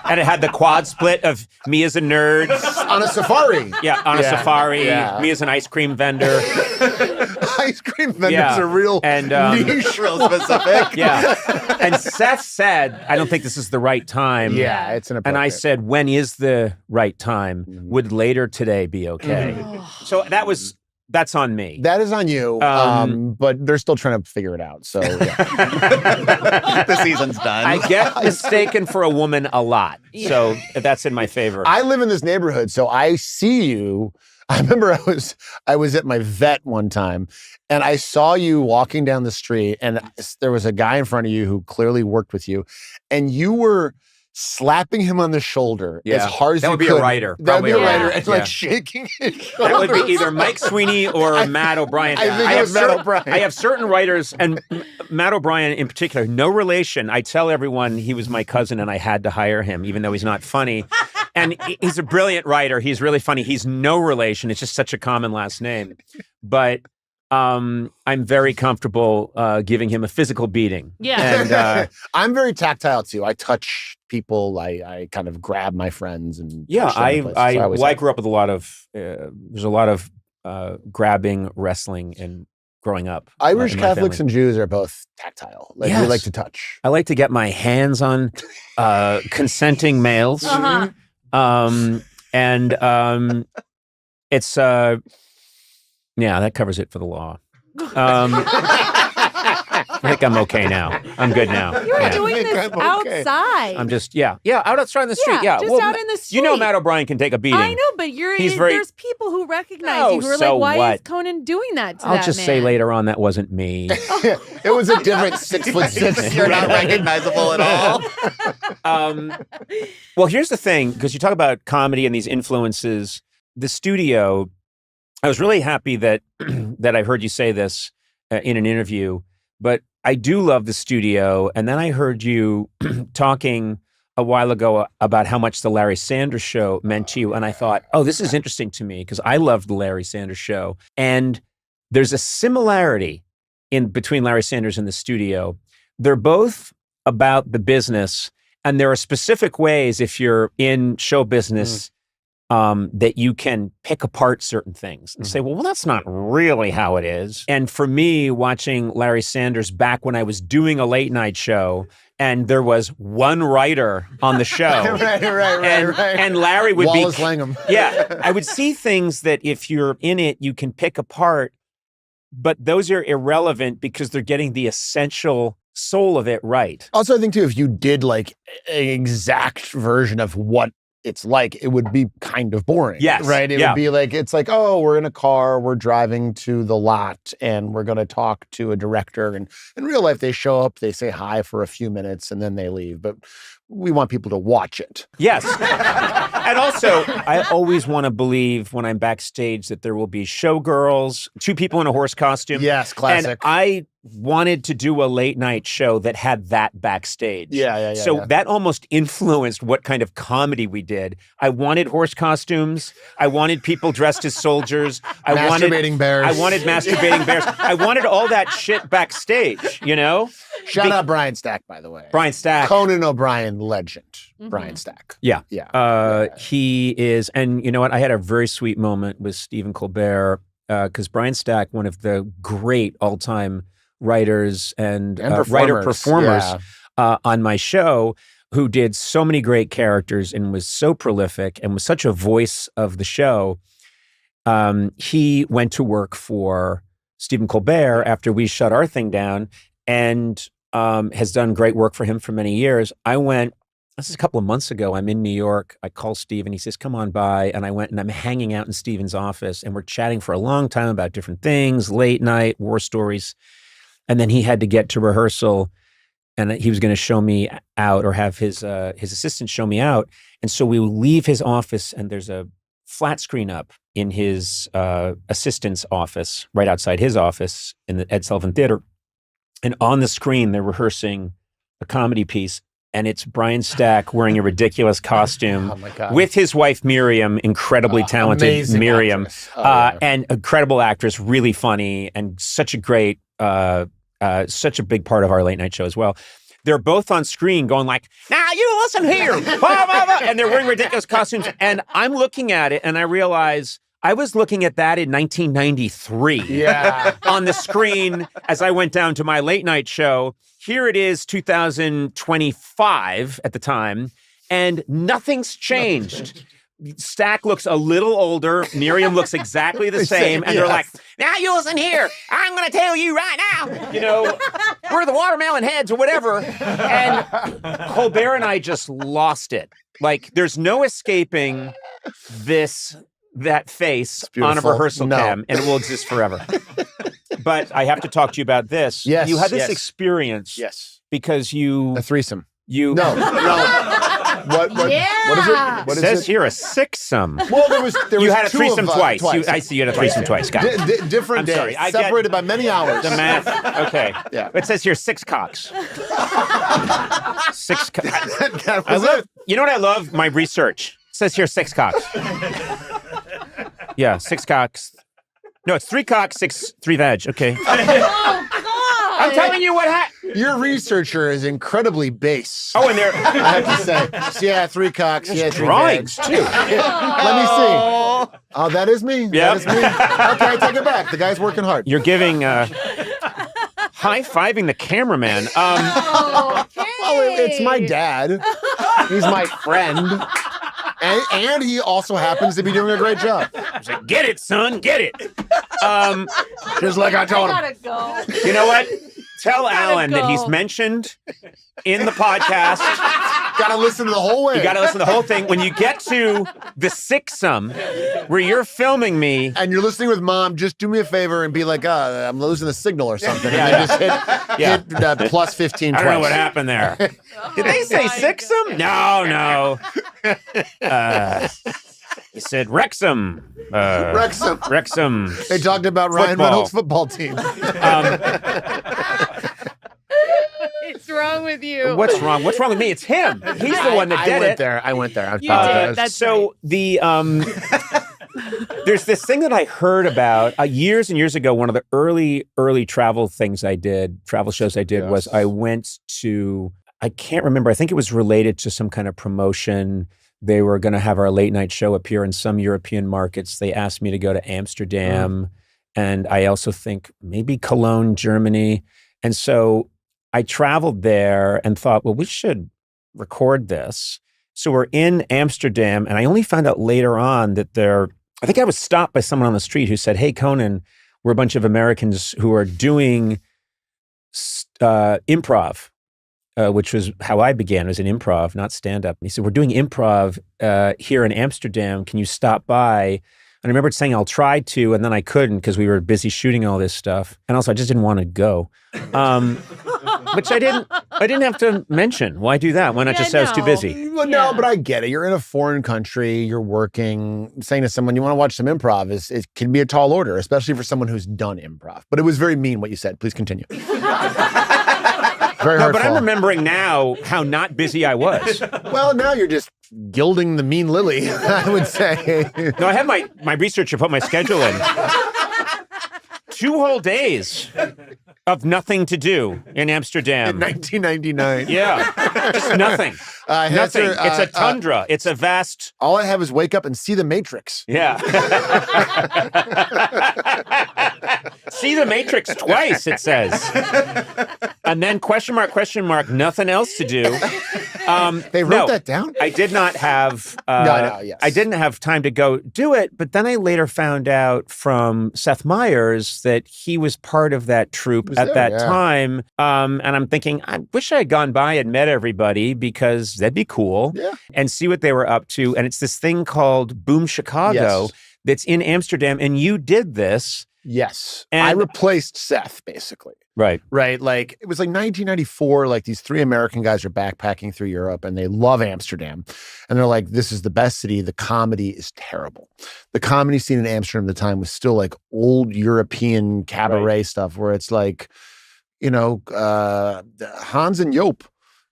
Speaker 2: And it had the quad split of me as a nerd.
Speaker 1: On a safari.
Speaker 2: Yeah, on a safari.
Speaker 1: Yeah.
Speaker 2: Me as an ice cream vendor.
Speaker 1: Ice cream vendors are real
Speaker 2: and
Speaker 1: niche.
Speaker 6: Real specific.
Speaker 2: Yeah. And Seth said, I don't think this is the right time.
Speaker 1: Yeah, it's inappropriate.
Speaker 2: And I said, when is the right time? Would later today be okay? So that's on me.
Speaker 1: That is on you, but they're still trying to figure it out. So yeah.
Speaker 6: The season's done.
Speaker 2: I get mistaken for a woman a lot. So that's in my favor.
Speaker 1: I live in this neighborhood, so I see you. I remember I was at my vet one time, and I saw you walking down the street, and there was a guy in front of you who clearly worked with you, and you were slapping him on the shoulder as hard as
Speaker 2: that
Speaker 1: you
Speaker 2: would be
Speaker 1: could.
Speaker 2: a writer.
Speaker 1: That would be a
Speaker 3: Probably.
Speaker 1: writer,
Speaker 3: Yeah.
Speaker 1: and like shaking his shoulders.
Speaker 2: That would be either Mike Sweeney or Matt O'Brien.
Speaker 1: I think it was Matt O'Brien.
Speaker 2: I have certain writers, and Matt O'Brien in particular, no relation. I tell everyone he was my cousin and I had to hire him, even though he's not funny. And he's a brilliant writer. He's really funny. He's no relation. It's just such a common last name. But I'm very comfortable giving him a physical beating.
Speaker 3: Yeah.
Speaker 2: And
Speaker 1: I'm very tactile too. I touch people. I kind of grab my friends and
Speaker 2: yeah,
Speaker 1: touch them in places. always
Speaker 2: I
Speaker 1: have.
Speaker 2: grew up with a lot of there's a lot of grabbing, wrestling, and growing up.
Speaker 1: Irish
Speaker 2: in my
Speaker 1: Catholics
Speaker 2: family.
Speaker 1: and Jews are both tactile. Like we
Speaker 2: Yes.
Speaker 1: like to touch.
Speaker 2: I like to get my hands on consenting males.
Speaker 3: Uh-huh.
Speaker 2: It's yeah, that covers it for the law. I think I'm okay now. I'm good now.
Speaker 3: You were
Speaker 2: Yeah.
Speaker 3: doing
Speaker 1: I think
Speaker 3: this
Speaker 1: I'm okay.
Speaker 3: outside.
Speaker 2: I'm just out outside in the street. Yeah,
Speaker 3: just
Speaker 2: well,
Speaker 3: out in the street.
Speaker 2: You know, Matt O'Brien can take a beating.
Speaker 3: I know, but there's people who recognize you who are
Speaker 2: so
Speaker 3: like, why
Speaker 2: what?
Speaker 3: is Conan doing that to
Speaker 2: I'll
Speaker 3: that
Speaker 2: just
Speaker 3: man?
Speaker 2: say later on that wasn't me.
Speaker 1: It was a different 6'6".
Speaker 6: You're not recognizable at all.
Speaker 2: Well, here's the thing, because you talk about comedy and these influences. The studio, I was really happy that that I heard you say this in an interview, but I do love the studio. And then I heard you talking a while ago about how much the Larry Sanders Show meant to you. And I thought, oh, this is interesting to me because I loved the Larry Sanders Show. And there's a similarity between Larry Sanders and the studio. They're both about the business. And there are specific ways, if you're in show business, that you can pick apart certain things and say, well, that's not really how it is. And for me, watching Larry Sanders back when I was doing a late night show, and there was one writer on the show.
Speaker 1: right.
Speaker 2: And Larry would
Speaker 1: Wallace
Speaker 2: be...
Speaker 1: Langham.
Speaker 2: Yeah. I would see things that if you're in it, you can pick apart, but those are irrelevant because they're getting the essential soul of it right.
Speaker 1: Also, I think too, if you did like an exact version of what it's like, it would be kind of boring.
Speaker 2: Yes.
Speaker 1: Right? It would be like, it's like, oh, we're in a car, we're driving to the lot, and we're going to talk to a director. And in real life, they show up, they say hi for a few minutes, and then they leave. But we want people to watch it.
Speaker 2: Yes. And also, I always want to believe when I'm backstage that there will be showgirls, two people in a horse costume.
Speaker 1: Yes, classic.
Speaker 2: And I wanted to do a late night show that had that backstage.
Speaker 1: Yeah.
Speaker 2: So that almost influenced what kind of comedy we did. I wanted horse costumes. I wanted people dressed as soldiers.
Speaker 1: Masturbating bears.
Speaker 2: I wanted masturbating bears. I wanted all that shit backstage, you know?
Speaker 1: Shout out Brian Stack, by the way.
Speaker 2: Brian Stack.
Speaker 1: Conan O'Brien legend. Brian Stack.
Speaker 2: Yeah.
Speaker 1: Yeah.
Speaker 2: He is, and you know what? I had a very sweet moment with Stephen Colbert because Brian Stack, one of the great all-time writers and writer-performers on my show, who did so many great characters and was so prolific and was such a voice of the show. He went to work for Stephen Colbert after we shut our thing down and has done great work for him for many years. This is a couple of months ago, I'm in New York. I call Steve and he says, come on by. And I went and I'm hanging out in Stephen's office and we're chatting for a long time about different things, late night, war stories. And then he had to get to rehearsal and he was going to show me out or have his assistant show me out. And so we leave his office and there's a flat screen up in his assistant's office, right outside his office in the Ed Sullivan Theater. And on the screen, they're rehearsing a comedy piece. And it's Brian Stack wearing a ridiculous costume with his wife, Miriam, incredibly talented Miriam, and incredible actress, really funny, and such a great, such a big part of our late night show as well. they're both on screen going like, now you listen here, blah, blah, blah, and they're wearing ridiculous costumes. And I'm looking at it and I realize I was looking at that in 1993 on the screen as I went down to my late night show. Here it is, 2025 at the time, and nothing's changed. Stack looks a little older. Miriam looks exactly the same. And they're like, now you listen here. I'm going to tell you right now, you know, we're the watermelon heads or whatever. And Colbert and I just lost it. Like, there's no escaping that face on a rehearsal cam, and it will exist forever. But I have to talk to you about this.
Speaker 1: Yes.
Speaker 2: You had this experience.
Speaker 1: Yes.
Speaker 2: Because
Speaker 1: a threesome.
Speaker 2: No.
Speaker 1: What is it? What
Speaker 2: it says here a sixsome.
Speaker 1: Well, there was
Speaker 2: you had a
Speaker 1: two
Speaker 2: threesome
Speaker 1: of,
Speaker 2: twice.
Speaker 1: twice.
Speaker 2: I see you had a threesome twice. Got it.
Speaker 1: Different days,
Speaker 2: sorry,
Speaker 1: separated by many hours.
Speaker 2: The math. Okay.
Speaker 1: Yeah.
Speaker 2: It says here 6 cocks. 6 cocks.
Speaker 1: I love.
Speaker 2: You know what I love? My research. It says here 6 cocks. Yeah, 6 cocks. No, it's 3 cocks, 3 veg. Okay.
Speaker 3: Oh, God.
Speaker 2: I'm telling you what happened.
Speaker 1: Your researcher is incredibly base.
Speaker 2: Oh, and they're
Speaker 1: I have to say, yeah, 3 cocks, yeah, 3
Speaker 2: drawings
Speaker 1: veg.
Speaker 2: too.
Speaker 1: Let me see. Oh, that is me.
Speaker 2: Yeah.
Speaker 1: That is me. Okay, I take it back. The guy's working hard.
Speaker 2: You're giving high-fiving the cameraman.
Speaker 1: Well, it's my dad. He's my friend. And he also happens to be doing a great job.
Speaker 2: He's like, get it, son, get it.
Speaker 1: Just like I told him.
Speaker 3: Gotta go.
Speaker 2: You know what? Tell Alan that he's mentioned in the podcast.
Speaker 1: Gotta listen to the whole way.
Speaker 2: You gotta listen to the whole thing. When you get to the sixsome, where you're filming me.
Speaker 1: And you're listening with Mom, just do me a favor and be like, I'm losing the signal or something. And then just hit plus 15
Speaker 2: I
Speaker 1: twice.
Speaker 2: don't know what happened there. Did they say sixsome? No. He said Wrexham. Wrexham.
Speaker 1: They talked about Ryan Reynolds' football team.
Speaker 3: What's wrong with you?
Speaker 2: What's wrong? What's wrong with me? It's him. He's the one that did it.
Speaker 1: I went there. I
Speaker 3: You did. That's
Speaker 2: so the there's this thing that I heard about years and years ago. One of the early travel shows I did was I went to, I can't remember. I think it was related to some kind of promotion. They were going to have our late night show appear in some European markets. They asked me to go to Amsterdam, and I also think maybe Cologne, Germany. And so I traveled there and thought, well, we should record this. So we're in Amsterdam, and I only found out later on that I think I was stopped by someone on the street who said, hey, Conan, we're a bunch of Americans who are doing improv. Which was how I began, as an improv, not stand-up. He said, we're doing improv here in Amsterdam. Can you stop by? And I remember saying I'll try to, and then I couldn't because we were busy shooting all this stuff. And also, I just didn't want to go, which I didn't have to mention. Why do that? Why not just say I was too busy?
Speaker 1: Well, no, but I get it. You're in a foreign country. You're working. Saying to someone, you want to watch some improv, it can be a tall order, especially for someone who's done improv. But it was very mean what you said. Please continue. Very hurtful.
Speaker 2: But I'm remembering now how not busy I was.
Speaker 1: Well, now you're just gilding the mean lily, I would say.
Speaker 2: No, I have my researcher put my schedule in. 2 whole days of nothing to do in Amsterdam.
Speaker 1: In 1999.
Speaker 2: Yeah, just nothing. Nothing. It's a tundra. It's a vast.
Speaker 1: All I have is wake up and see the Matrix.
Speaker 2: Yeah. See the Matrix twice, it says. And then question mark, nothing else to do.
Speaker 1: They wrote that down?
Speaker 2: I did not have
Speaker 1: yes.
Speaker 2: I didn't have time to go do it, but then I later found out from Seth Meyers that he was part of that troupe at that time. And I'm thinking, I wish I had gone by and met everybody because that'd be cool.
Speaker 1: Yeah.
Speaker 2: And see what they were up to. And it's this thing called Boom Chicago that's in Amsterdam. And you did this.
Speaker 1: Yes.
Speaker 2: And
Speaker 1: I replaced Seth, basically.
Speaker 2: Right.
Speaker 1: Like, it was like 1994. Like, these 3 American guys are backpacking through Europe and they love Amsterdam. And they're like, this is the best city. The comedy is terrible. The comedy scene in Amsterdam at the time was still like old European cabaret stuff where it's like, Hans and Joop.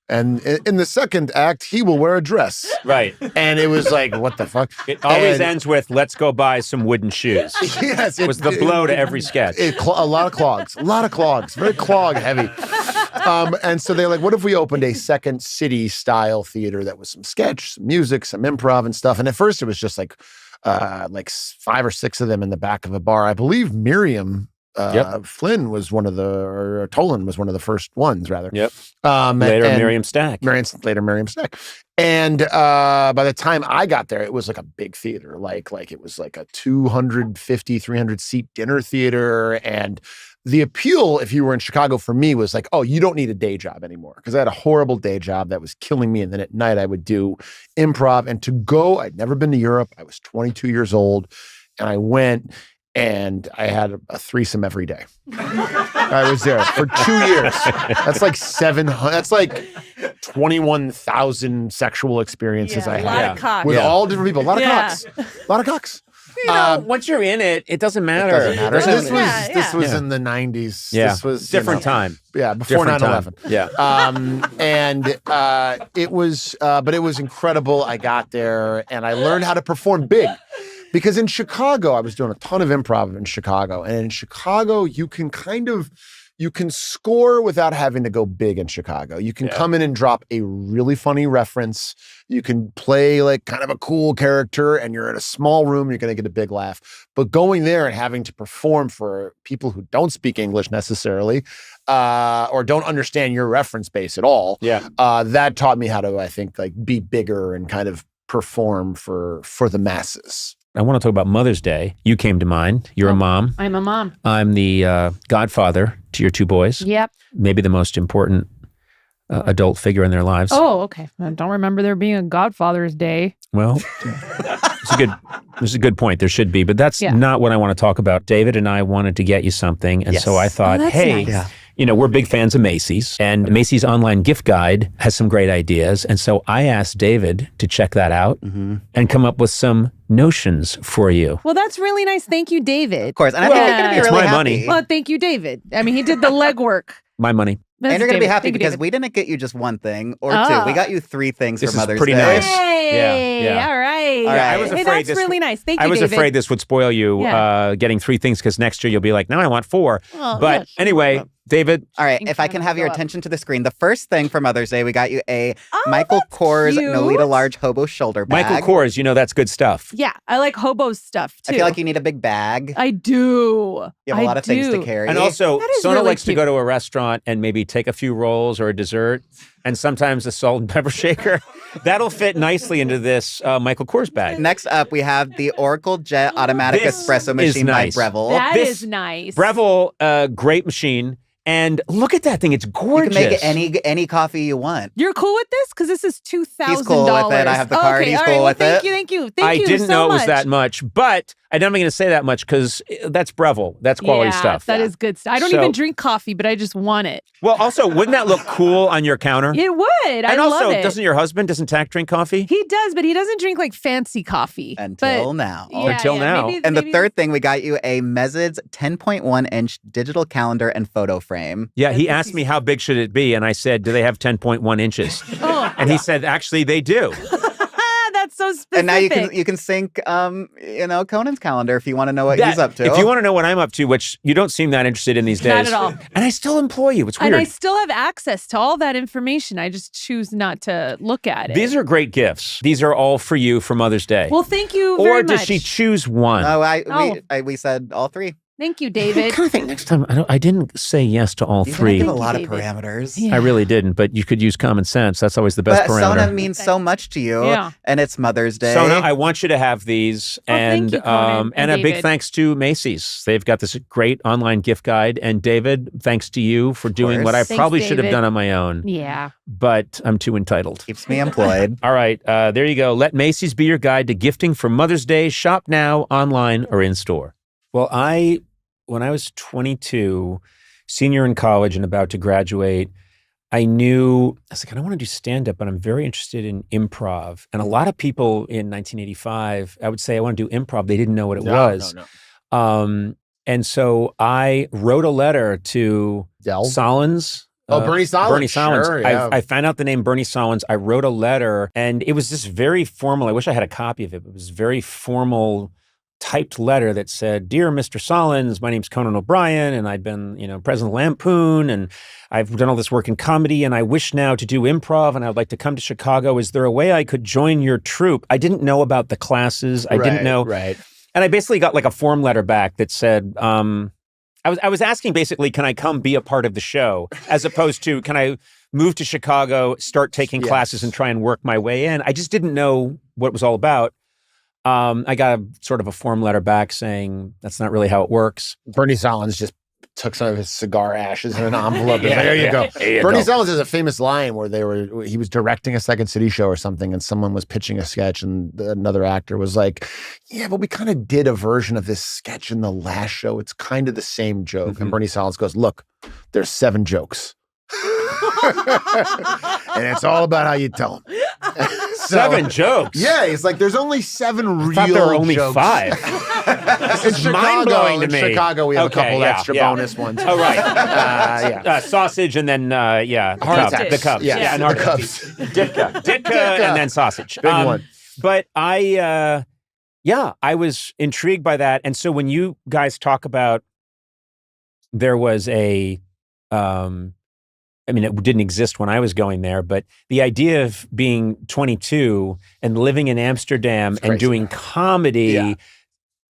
Speaker 1: And in the second act, he will wear a dress.
Speaker 2: Right.
Speaker 1: And it was like, what the fuck?
Speaker 2: It always
Speaker 1: And-
Speaker 2: ends with, let's go buy some wooden shoes.
Speaker 1: Yes.
Speaker 2: It was the blow to every sketch.
Speaker 1: A lot of clogs, very clog heavy. And so they're like, what if we opened a second city style theater that was some sketch, some music, some improv and stuff? And at first it was just like 5 or 6 of them in the back of a bar. I believe Miriam Flynn was one of or Tolan was one of the first ones, rather.
Speaker 2: Yep.
Speaker 1: Later,
Speaker 2: Miriam Stack.
Speaker 1: Miriam Stack. And by the time I got there, it was like a big theater, like it was like a 250, 300 seat dinner theater. And the appeal, if you were in Chicago for me, was like, oh, you don't need a day job anymore. Because I had a horrible day job that was killing me. And then at night I would do improv. And to go, I'd never been to Europe. I was 22 years old. And I went and I had a threesome every day. I was there for 2 years. That's like 700. That's like 21,000 sexual experiences I
Speaker 3: a lot
Speaker 1: had
Speaker 3: of cocks.
Speaker 1: with all different people. A lot of cocks. A lot of cocks.
Speaker 2: You know, once you're in it, it doesn't matter.
Speaker 1: Doesn't matter. This was
Speaker 2: Yeah.
Speaker 1: in the 90s.
Speaker 2: Yeah.
Speaker 1: This was
Speaker 2: different time.
Speaker 1: Yeah, before
Speaker 2: Different
Speaker 1: 9/11.
Speaker 2: time. Yeah.
Speaker 1: It was incredible. I got there and I learned how to perform big. Because in Chicago, I was doing a ton of improv in Chicago. And in Chicago, you can score without having to go big in Chicago. You can come in and drop a really funny reference. You can play like kind of a cool character and you're in a small room, you're going to get a big laugh. But going there and having to perform for people who don't speak English necessarily, or don't understand your reference base at all, that taught me how to, I think, like be bigger and kind of perform for the masses.
Speaker 2: I want to talk about Mother's Day. You came to mind. You're a mom.
Speaker 3: I'm a mom.
Speaker 2: I'm the godfather to your 2 boys.
Speaker 3: Yep.
Speaker 2: Maybe the most important adult figure in their lives.
Speaker 3: Oh, okay. I don't remember there being a Godfather's Day.
Speaker 2: Well, it's a good point. There should be, but that's not what I want to talk about. David and I wanted to get you something, and so I thought,
Speaker 3: that's
Speaker 2: hey,
Speaker 3: nice.
Speaker 2: you know, we're big fans of Macy's, and Macy's online gift guide has some great ideas, and so I asked David to check that out and come up with some notions for you.
Speaker 3: Well, that's really nice. Thank you, David.
Speaker 6: Of course. And I think you're going to be
Speaker 2: it's
Speaker 6: really
Speaker 2: my
Speaker 6: happy.
Speaker 2: money.
Speaker 3: Well, thank you, David. I mean, he did the legwork.
Speaker 2: My money.
Speaker 3: That's
Speaker 6: And you're going to be
Speaker 3: David.
Speaker 6: happy
Speaker 3: Thank you,
Speaker 6: because
Speaker 3: David.
Speaker 6: we didn't get you just one thing or
Speaker 3: Oh.
Speaker 6: 2. We got you 3 things
Speaker 2: This
Speaker 6: for
Speaker 2: is
Speaker 6: Mother's
Speaker 2: pretty
Speaker 6: Day.
Speaker 2: nice.
Speaker 3: Hey,
Speaker 2: Yeah.
Speaker 3: all right.
Speaker 6: All right. I was
Speaker 3: Hey,
Speaker 2: afraid
Speaker 3: that's really nice. Thank you,
Speaker 2: I was
Speaker 3: David.
Speaker 2: afraid this would spoil you getting 3 things because next year you'll be like, now I want 4.
Speaker 3: Oh,
Speaker 2: But
Speaker 3: yes.
Speaker 2: anyway, David,
Speaker 6: All right,
Speaker 3: Thank
Speaker 6: if
Speaker 3: you.
Speaker 6: I can have your
Speaker 3: Go up.
Speaker 6: attention to the screen. The first thing for Mother's Day, we got you a
Speaker 3: Oh,
Speaker 6: Michael
Speaker 3: that's
Speaker 6: Kors
Speaker 3: cute.
Speaker 6: Nolita Large Hobo Shoulder Bag.
Speaker 2: Michael Kors, you know that's good stuff.
Speaker 3: Yeah, I like hobo stuff too.
Speaker 6: I feel like you need a big bag.
Speaker 3: I do.
Speaker 6: You have a lot of things to carry.
Speaker 2: And also,
Speaker 3: That is
Speaker 2: Sona
Speaker 3: really
Speaker 2: likes to
Speaker 3: cute.
Speaker 2: go to a restaurant and maybe take a few rolls or a dessert and sometimes a salt and pepper shaker. That'll fit nicely into this Michael Kors bag.
Speaker 6: Next up, we have the Oracle Jet Automatic
Speaker 2: This
Speaker 6: Espresso
Speaker 2: is
Speaker 6: Machine
Speaker 2: nice.
Speaker 6: by Breville.
Speaker 3: That
Speaker 2: This-
Speaker 3: is nice.
Speaker 2: Breville, great machine. And look at that thing. It's
Speaker 6: You
Speaker 2: gorgeous.
Speaker 6: can make any coffee you want.
Speaker 3: You're cool with this? Because this is $2,000.
Speaker 6: He's cool with it. I have the card.
Speaker 3: Okay,
Speaker 6: He's
Speaker 3: all
Speaker 6: cool
Speaker 3: right. Well,
Speaker 6: with
Speaker 3: thank
Speaker 6: it.
Speaker 3: you, thank you. Thank
Speaker 2: I
Speaker 3: you
Speaker 2: didn't
Speaker 3: so
Speaker 2: know it was
Speaker 3: much.
Speaker 2: that much, but I'm not going to say that much because that's Breville. That's quality
Speaker 3: yeah,
Speaker 2: stuff.
Speaker 3: That is good stuff. I don't
Speaker 2: So-
Speaker 3: even drink coffee, but I just want it.
Speaker 2: Well, also, wouldn't that look cool on your counter?
Speaker 3: It would. I
Speaker 2: and also,
Speaker 3: love it.
Speaker 2: doesn't your husband doesn't Tack drink coffee?
Speaker 3: He does, but he doesn't drink like fancy coffee.
Speaker 6: Until
Speaker 3: But-
Speaker 6: now.
Speaker 3: Yeah,
Speaker 2: Until
Speaker 3: yeah,
Speaker 2: now.
Speaker 3: maybe-
Speaker 6: And the
Speaker 3: maybe-
Speaker 6: third thing, we got you a Mezid's 10.1-inch digital calendar and photo frame.
Speaker 2: Yeah, he asked me how big should it be, and I said, "Do they have 10.1 inches?"
Speaker 3: Oh,
Speaker 2: And he said, "Actually, they do."
Speaker 3: that's so specific.
Speaker 6: And now you can sync Conan's calendar if you want to know what he's up to.
Speaker 2: If you want to know what I'm up to, which you don't seem that interested in these days,
Speaker 3: Not at all.
Speaker 2: and I still employ you. It's weird.
Speaker 3: And I still have access to all that information. I just choose not to look at it.
Speaker 2: These are great gifts. These are all for you for Mother's Day.
Speaker 3: well, thank you
Speaker 2: or
Speaker 3: very
Speaker 2: does
Speaker 3: much.
Speaker 2: she choose one?
Speaker 6: We said all 3.
Speaker 3: Thank you,
Speaker 2: I
Speaker 3: David.
Speaker 2: kind of think next time I didn't say yes to all
Speaker 6: You
Speaker 2: 3.
Speaker 6: give a
Speaker 3: Thank you,
Speaker 6: lot of
Speaker 3: David.
Speaker 6: parameters.
Speaker 3: Yeah.
Speaker 2: I really didn't, but you could use common sense. That's always the best
Speaker 6: But
Speaker 2: parameter.
Speaker 6: Sona means so much to you.
Speaker 3: Yeah.
Speaker 6: And it's Mother's Day.
Speaker 2: Sona, I want you to have these,
Speaker 3: Oh, thank
Speaker 2: and
Speaker 3: you, Conan and
Speaker 2: a big
Speaker 3: David.
Speaker 2: thanks to Macy's. They've got this great online gift guide, and David, thanks to you for doing what I
Speaker 3: Thanks,
Speaker 2: probably should have
Speaker 3: David.
Speaker 2: done on my own,
Speaker 3: Yeah.
Speaker 2: but I'm too entitled.
Speaker 6: Keeps me employed.
Speaker 2: All right, there you go. Let Macy's be your guide to gifting for Mother's Day. Shop now, online, or in store. Well, when I was 22, senior in college and about to graduate, I was like, I don't want to do stand-up, but I'm very interested in improv. And a lot of people in 1985, I would say, I want to do improv. They didn't know what it was.
Speaker 1: No.
Speaker 2: And so I wrote a letter to
Speaker 1: Del?
Speaker 2: Solins,
Speaker 1: Bernie Sahlins.
Speaker 2: Bernie Sahlins.
Speaker 1: Sure, yeah.
Speaker 2: I found out the name Bernie Sahlins. I wrote a letter, and it was this very formal. I wish I had a copy of it. It was very formal, typed letter that said, "Dear Mr. Sahlins, my name's Conan O'Brien, and I've been, President of Lampoon, and I've done all this work in comedy, and I wish now to do improv, and I'd like to come to Chicago. Is there a way I could join your troupe?" I didn't know about the classes. I didn't know.
Speaker 1: Right.
Speaker 2: And I basically got like a form letter back that said, I was asking basically, can I come be a part of the show, as opposed to, can I move to Chicago, start taking classes, and try and work my way in? I just didn't know what it was all about. I got sort of a form letter back saying that's not really how it works.
Speaker 1: Bernie Sahlins just took some of his cigar ashes in an envelope. And there you go. Bernie Sahlins has a famous line where he was directing a Second City show or something, and someone was pitching a sketch, and another actor was like, "Yeah, but we kind of did a version of this sketch in the last show. It's kind of the same joke."
Speaker 2: Mm-hmm.
Speaker 1: And Bernie Sahlins goes, "Look, there's 7 jokes." And it's all about how you tell them.
Speaker 2: 7 jokes?
Speaker 1: Yeah, he's like, there's only 7 real
Speaker 2: I thought there were only
Speaker 1: jokes.
Speaker 2: 5.
Speaker 1: This is
Speaker 2: mind-blowing to me.
Speaker 1: In Chicago, we have
Speaker 2: Okay,
Speaker 1: a couple
Speaker 2: yeah,
Speaker 1: extra
Speaker 2: yeah.
Speaker 1: bonus ones.
Speaker 2: Oh, right.
Speaker 1: Yeah.
Speaker 2: Sausage and then, the Cubs.
Speaker 1: Yeah,
Speaker 2: and
Speaker 1: the
Speaker 2: hard
Speaker 1: Cubs.
Speaker 2: Ditka and then sausage.
Speaker 1: Big one.
Speaker 2: But I was intrigued by that. And so when you guys talk about there was it didn't exist when I was going there, but the idea of being 22 and living in Amsterdam and doing comedy,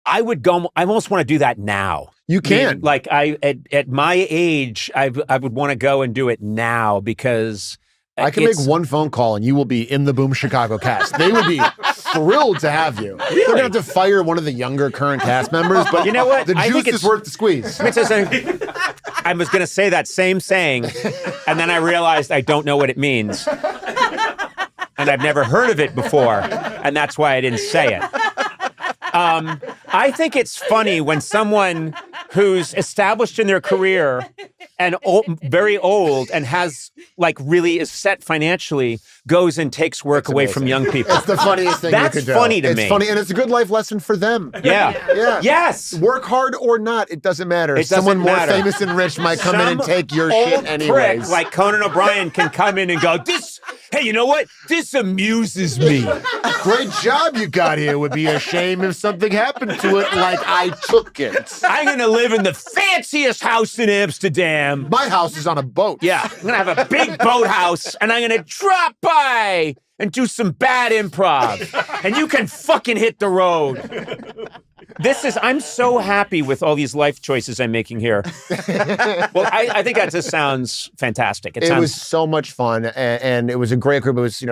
Speaker 2: I almost want to do that now.
Speaker 1: You can.
Speaker 2: At my age, I would want to go and do it now because
Speaker 1: I can make one phone call and you will be in the Boom Chicago cast. They would be thrilled to have you. They're going to have to fire one of the younger current cast members, but
Speaker 2: you know what?
Speaker 1: The
Speaker 2: I
Speaker 1: juice
Speaker 2: think
Speaker 1: is worth the squeeze.
Speaker 2: I was going to say that same saying, and then I realized I don't know what it means. And I've never heard of it before, and that's why I didn't say it. I think it's funny when someone who's established in their career and very old and really is set financially goes and takes work away from young people.
Speaker 1: It's the funniest thing
Speaker 2: That's
Speaker 1: you could do.
Speaker 2: funny to me.
Speaker 1: It's funny, and it's a good life lesson for them.
Speaker 2: Yeah. Yes.
Speaker 1: Work hard or not, it doesn't matter.
Speaker 2: It doesn't
Speaker 1: Someone more
Speaker 2: matter.
Speaker 1: famous and rich might come in and take your
Speaker 2: old
Speaker 1: shit anyways.
Speaker 2: prick like Conan O'Brien can come in and go, hey, you know what? This amuses me.
Speaker 1: Great job you got here. Would be a shame if something happened to it like I took it.
Speaker 2: I'm going to live in the fanciest house in Amsterdam.
Speaker 1: My house is on a boat.
Speaker 2: Yeah, I'm going to have a big boathouse, and I'm going to drop by and do some bad improv. And you can fucking hit the road. I'm so happy with all these life choices I'm making here. Well, I think that just sounds fantastic.
Speaker 1: It was so much fun, and it was a great group. It was,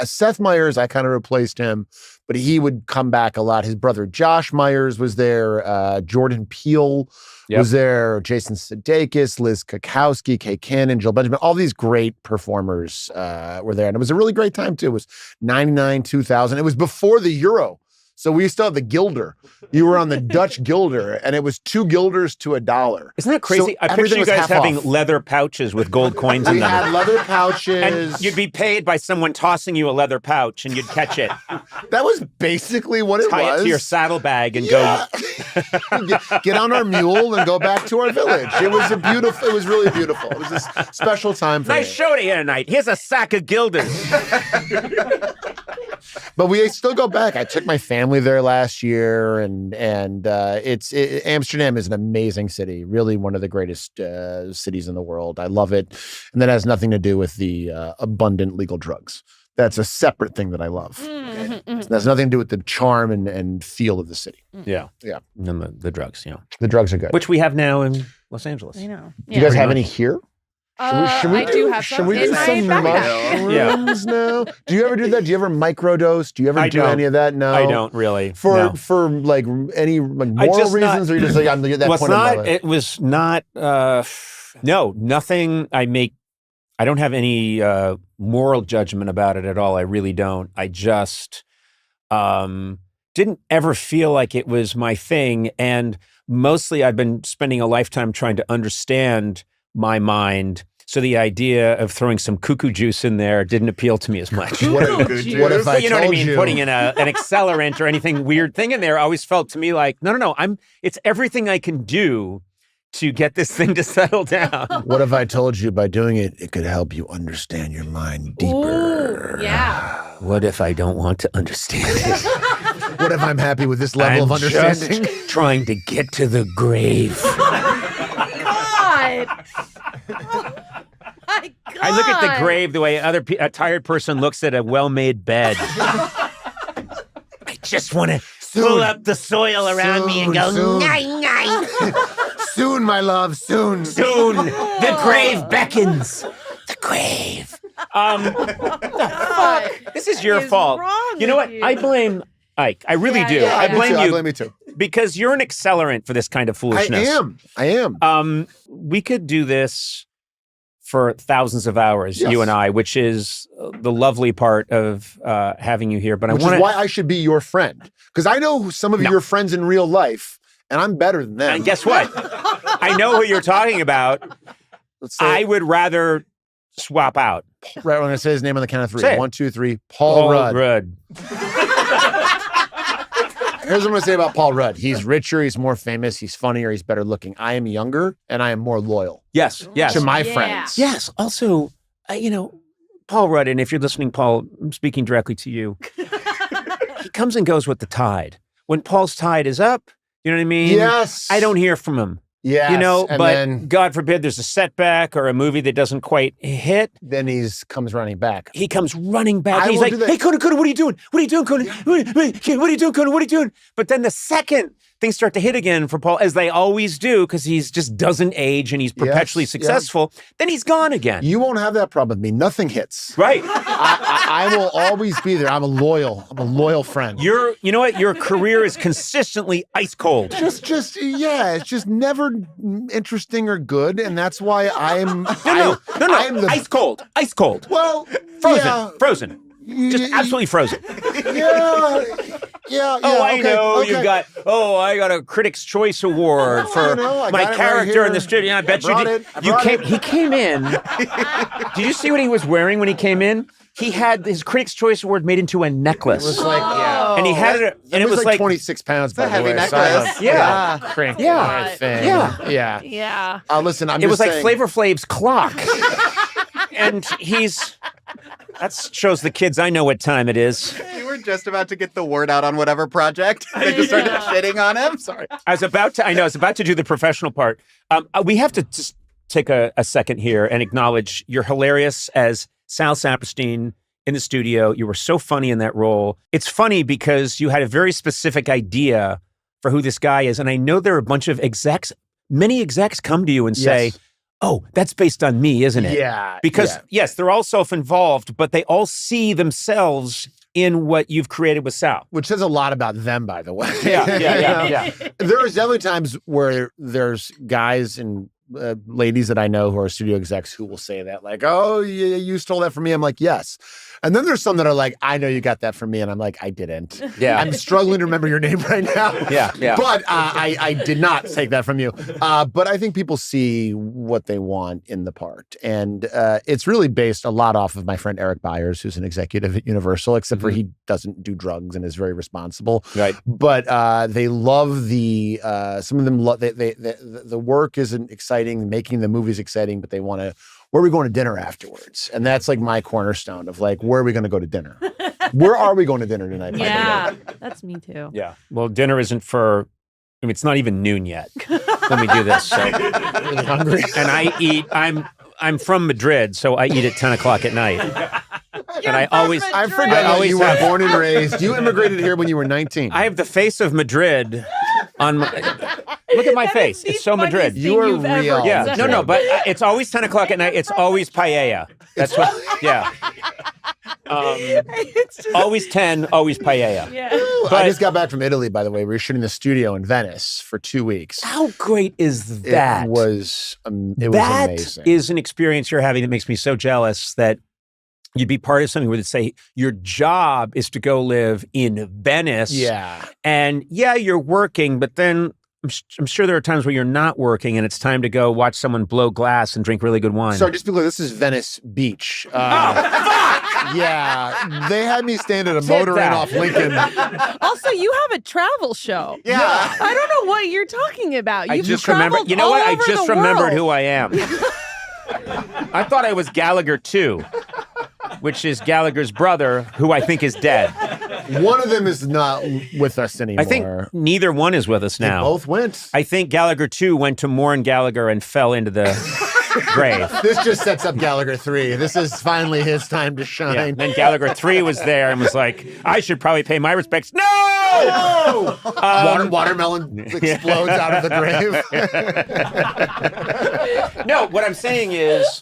Speaker 1: Seth Meyers, I kind of replaced him, but he would come back a lot. His brother Josh Myers was there. Jordan Peele was there. Jason Sudeikis, Liz Kukowski, Kay Cannon, Jill Benjamin. All these great performers were there, and it was a really great time too. It was 99, 2000. It was before the Euro. So we still have the guilder. You were on the Dutch guilder, and it was 2 guilders to $1.
Speaker 2: Isn't that crazy?
Speaker 1: So
Speaker 2: I picture
Speaker 1: everything
Speaker 2: you
Speaker 1: was
Speaker 2: guys
Speaker 1: half
Speaker 2: having
Speaker 1: off.
Speaker 2: leather pouches with gold coins in
Speaker 1: We
Speaker 2: them.
Speaker 1: had leather pouches.
Speaker 2: And you'd be paid by someone tossing you a leather pouch, and you'd catch it,
Speaker 1: That was basically what it
Speaker 2: tie
Speaker 1: was.
Speaker 2: it to your saddlebag, and
Speaker 1: Yeah. Get on our mule and go back to our village. It was really beautiful. It was a special time for
Speaker 2: nice
Speaker 1: me.
Speaker 2: show to you tonight. Here's a sack of guilders.
Speaker 1: But we still go back. I took my family there last year, and Amsterdam is an amazing city. Really, one of the greatest cities in the world. I love it, and that has nothing to do with the abundant legal drugs. That's a separate thing that I love. Okay? It has nothing to do with the charm and feel of the city.
Speaker 2: Yeah.
Speaker 1: Yeah.
Speaker 2: And the drugs,
Speaker 1: The drugs are good.
Speaker 2: which we have now in Los Angeles.
Speaker 3: I know.
Speaker 1: Do you guys have any here?
Speaker 3: I do have some
Speaker 1: Should we
Speaker 3: in
Speaker 1: do
Speaker 3: my
Speaker 1: some
Speaker 3: backpack.
Speaker 1: mushrooms now? Do you ever do that? Do you ever microdose? Do you ever
Speaker 2: I
Speaker 1: do
Speaker 2: don't.
Speaker 1: any of that? No,
Speaker 2: I don't really.
Speaker 1: For
Speaker 2: no.
Speaker 1: like any moral
Speaker 2: just
Speaker 1: reasons, or you just like I'm at that
Speaker 2: Well,
Speaker 1: point in my life?
Speaker 2: it was not. No, nothing. I don't have any moral judgment about it at all. I really don't. I just didn't ever feel like it was my thing, and mostly I've been spending a lifetime trying to understand my mind. So the idea of throwing some cuckoo juice in there didn't appeal to me as much.
Speaker 1: What if I
Speaker 2: You know what I
Speaker 1: told
Speaker 2: mean?
Speaker 1: you?
Speaker 2: Putting in an accelerant or anything weird thing in there always felt to me like, no. It's everything I can do to get this thing to settle down.
Speaker 1: What if I told you by doing it, it could help you understand your mind deeper?
Speaker 3: Ooh, yeah.
Speaker 2: What if I don't want to understand it?
Speaker 1: What if I'm happy with this level of understanding?
Speaker 2: Just trying to get to the grave.
Speaker 3: God. My God.
Speaker 2: I look at the grave the way a tired person looks at a well-made bed. I just want to pull up the soil around me and go,
Speaker 1: soon.
Speaker 2: nine, nine.
Speaker 1: Soon, my love, soon.
Speaker 2: Soon, the grave beckons. The grave. This is your
Speaker 3: What is
Speaker 2: wrong
Speaker 3: wrong
Speaker 2: You know
Speaker 3: with
Speaker 2: what?
Speaker 3: you?
Speaker 2: I blame Ike. I really
Speaker 3: Yeah,
Speaker 2: do.
Speaker 3: yeah,
Speaker 2: I
Speaker 3: yeah.
Speaker 2: blame
Speaker 1: I
Speaker 2: you
Speaker 1: blame me too.
Speaker 2: because you're an accelerant for this kind of foolishness.
Speaker 1: I am.
Speaker 2: We could do this for thousands of hours,
Speaker 1: Yes.
Speaker 2: you and I, which is the lovely part of having you here. But
Speaker 1: Which
Speaker 2: I want
Speaker 1: is
Speaker 2: to.
Speaker 1: why I should be your friend. Because I know some of your friends in real life, and I'm better than them.
Speaker 2: And guess what? I know who you're talking about.
Speaker 1: Let's say,
Speaker 2: I would rather swap out.
Speaker 1: right, I'm going to say his name on the count of 3.
Speaker 2: Say it.
Speaker 1: 1, 2, 3. Paul Rudd.
Speaker 2: Rudd.
Speaker 1: Here's what I'm going to say about Paul Rudd. He's richer, he's more famous, he's funnier, he's better looking. I am younger, and I am more loyal
Speaker 2: Yes. Yes.
Speaker 1: to my
Speaker 3: Yeah.
Speaker 1: friends.
Speaker 2: Yes. Also, Paul Rudd, and if you're listening, Paul, I'm speaking directly to you. He comes and goes with the tide. When Paul's tide is up, you know what I mean?
Speaker 1: Yes.
Speaker 2: I don't hear from him.
Speaker 1: Yes.
Speaker 2: But
Speaker 1: then
Speaker 2: God forbid there's a setback or a movie that doesn't quite hit.
Speaker 1: he comes running back.
Speaker 2: He comes running back.
Speaker 1: I
Speaker 2: He's
Speaker 1: will
Speaker 2: like,
Speaker 1: do that.
Speaker 2: hey, Conan, what are you doing? What are you doing, Conan? What are you doing, Conan? What are you doing? But then the second things start to hit again for Paul, as they always do, because he's just doesn't age and he's perpetually
Speaker 1: Yes, yeah.
Speaker 2: successful, then he's gone again.
Speaker 1: You won't have that problem with me. Nothing hits.
Speaker 2: Right.
Speaker 1: I will always be there. I'm a loyal friend.
Speaker 2: You know what? Your career is consistently ice cold.
Speaker 1: it's just never interesting or good, and that's why I'm
Speaker 2: No.
Speaker 1: I'm the
Speaker 2: Ice cold. Ice cold.
Speaker 1: well
Speaker 2: Frozen.
Speaker 1: yeah,
Speaker 2: Frozen. Just absolutely frozen.
Speaker 1: yeah.
Speaker 2: Oh, I
Speaker 1: okay,
Speaker 2: know.
Speaker 1: okay.
Speaker 2: I got a Critics' Choice Award for
Speaker 1: know. I
Speaker 2: my
Speaker 1: got it right
Speaker 2: character in the
Speaker 1: here.
Speaker 2: studio. I bet
Speaker 1: I brought
Speaker 2: you
Speaker 1: it.
Speaker 2: did.
Speaker 1: I
Speaker 2: You
Speaker 1: brought
Speaker 2: came.
Speaker 1: it.
Speaker 2: He came in. Did you see what he was wearing when he came in? He had his Critics' Choice Award made into a necklace.
Speaker 1: It was like
Speaker 2: and he had it, and
Speaker 1: it
Speaker 2: it was like
Speaker 1: 26 pounds. By
Speaker 6: a heavy
Speaker 1: the way,
Speaker 6: necklace.
Speaker 1: So
Speaker 2: Yeah.
Speaker 1: crank
Speaker 2: Yeah.
Speaker 1: thing.
Speaker 2: Yeah.
Speaker 3: Yeah.
Speaker 1: Listen, I'm
Speaker 2: it
Speaker 1: just
Speaker 2: was like
Speaker 1: saying,
Speaker 2: Flavor Flav's clock. And that shows the kids I know what time it is.
Speaker 6: You were just about to get the word out on whatever project. They just started shitting on him.
Speaker 1: Sorry.
Speaker 2: I was about to do the professional part. We have to just take a second here and acknowledge you're hilarious as Sal Saperstein in the studio. You were so funny in that role. It's funny because you had a very specific idea for who this guy is. And I know there are a bunch of execs, many execs come to you and say,
Speaker 1: Yes.
Speaker 2: oh, that's based on me, isn't it?
Speaker 1: Yeah.
Speaker 2: Because yes, they're all self-involved, but they all see themselves in what you've created with Sal.
Speaker 1: Which says a lot about them, by the way.
Speaker 2: Yeah.
Speaker 1: There's definitely times where there's guys and ladies that I know who are studio execs who will say that, like, oh, you stole that from me. I'm like, yes. And then there's some that are like, I know you got that from me. And I'm like, I didn't.
Speaker 2: Yeah.
Speaker 1: I'm struggling to remember your name right now.
Speaker 2: Yeah.
Speaker 1: But I did not take that from you. But I think people see what they want in the part. And it's really based a lot off of my friend Eric Byers, who's an executive at Universal, except for he doesn't do drugs and is very responsible.
Speaker 2: Right.
Speaker 1: But they love some of them love, the work isn't exciting, making the movies exciting, but they want to, where are we going to dinner afterwards? And that's like my cornerstone of like, where are we going to go to dinner? Where are we going to dinner tonight? by the way?
Speaker 3: Yeah. That's me too.
Speaker 2: Yeah. Well, dinner isn't for, it's not even noon yet. Let me do this. So.
Speaker 1: Really hungry.
Speaker 2: And I'm from Madrid, so I eat at 10 o'clock at night. And I always,
Speaker 1: I forgot
Speaker 2: I
Speaker 1: that
Speaker 2: always
Speaker 1: you were
Speaker 2: have-
Speaker 1: born and raised. You immigrated here when you were 19.
Speaker 2: I have the face of Madrid on my, look at my
Speaker 3: That
Speaker 2: face.
Speaker 3: is the
Speaker 2: It's so
Speaker 3: funniest
Speaker 2: Madrid.
Speaker 3: thing
Speaker 1: You are
Speaker 3: you've ever
Speaker 1: real.
Speaker 2: Yeah,
Speaker 3: said.
Speaker 2: no, but it's always 10 o'clock at night. It's always paella. That's what, yeah.
Speaker 3: It's just,
Speaker 2: Always 10, always paella.
Speaker 3: yeah.
Speaker 1: I
Speaker 2: But-
Speaker 1: just got back from Italy, by the way. We were shooting the studio in Venice for 2 weeks.
Speaker 2: How great is that?
Speaker 1: It was
Speaker 2: That
Speaker 1: amazing.
Speaker 2: is an experience you're having that makes me so jealous that you'd be part of something where they'd say your job is to go live in Venice.
Speaker 1: Yeah.
Speaker 2: And yeah, you're working, but then I'm sure there are times where you're not working and it's time to go watch someone blow glass and drink really good wine.
Speaker 1: So just because this is Venice Beach. Yeah, they had me stand at a motor inn off Lincoln.
Speaker 3: Also, you have a travel show.
Speaker 6: Yeah.
Speaker 3: I don't know what you're talking about.
Speaker 2: I
Speaker 3: You've
Speaker 2: just remembered. You know
Speaker 3: traveled
Speaker 2: what?
Speaker 3: all
Speaker 2: I
Speaker 3: over
Speaker 2: just
Speaker 3: the
Speaker 2: remembered
Speaker 3: world.
Speaker 2: who I am. I thought I was Gallagher 2, which is Gallagher's brother, who I think is dead.
Speaker 1: One of them is not with us anymore.
Speaker 2: I think neither one is with us
Speaker 1: they
Speaker 2: now.
Speaker 1: both went.
Speaker 2: I think Gallagher 2 went to Moore Gallagher and fell into the grave.
Speaker 1: This just sets up Gallagher 3. This is finally his time to shine.
Speaker 2: Yeah. Then Gallagher 3 was there and was like, I should probably pay my respects. No!
Speaker 1: Watermelon explodes out of the grave.
Speaker 2: No, what I'm saying is,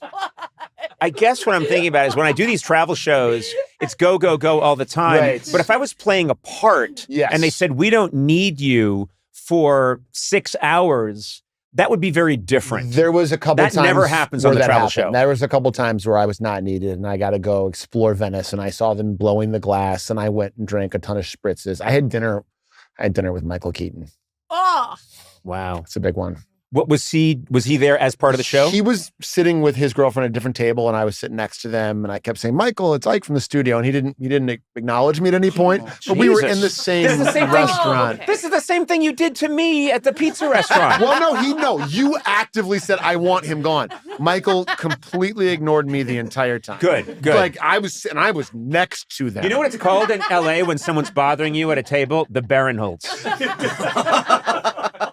Speaker 2: I guess what I'm thinking about is when I do these travel shows, it's go, go, go all the time.
Speaker 1: Right.
Speaker 2: But if I was playing a part
Speaker 1: Yes.
Speaker 2: and they said, we don't need you for 6 hours, that would be very different.
Speaker 1: There was a couple
Speaker 2: That
Speaker 1: times
Speaker 2: never happens
Speaker 1: where
Speaker 2: on the
Speaker 1: that
Speaker 2: travel
Speaker 1: happened.
Speaker 2: show.
Speaker 1: There was a couple times where I was not needed and I got to go explore Venice and I saw them blowing the glass and I went and drank a ton of spritzes. I had dinner with Michael Keaton.
Speaker 3: Oh,
Speaker 2: Wow.
Speaker 1: It's a big one.
Speaker 2: What was he there as part of the show?
Speaker 1: He was sitting with his girlfriend at a different table and I was sitting next to them and I kept saying, Michael, it's Ike from the studio. And he didn't acknowledge me at any point. But we were
Speaker 2: Jesus.
Speaker 1: in the same,
Speaker 2: This is the same thing.
Speaker 1: restaurant.
Speaker 2: This is the same thing you did to me at the pizza restaurant.
Speaker 1: Well, no, you actively said, I want him gone. Michael completely ignored me the entire time.
Speaker 2: Good.
Speaker 1: Like I was next to them.
Speaker 2: You know what it's called in LA when someone's bothering you at a table? The Barinholtz.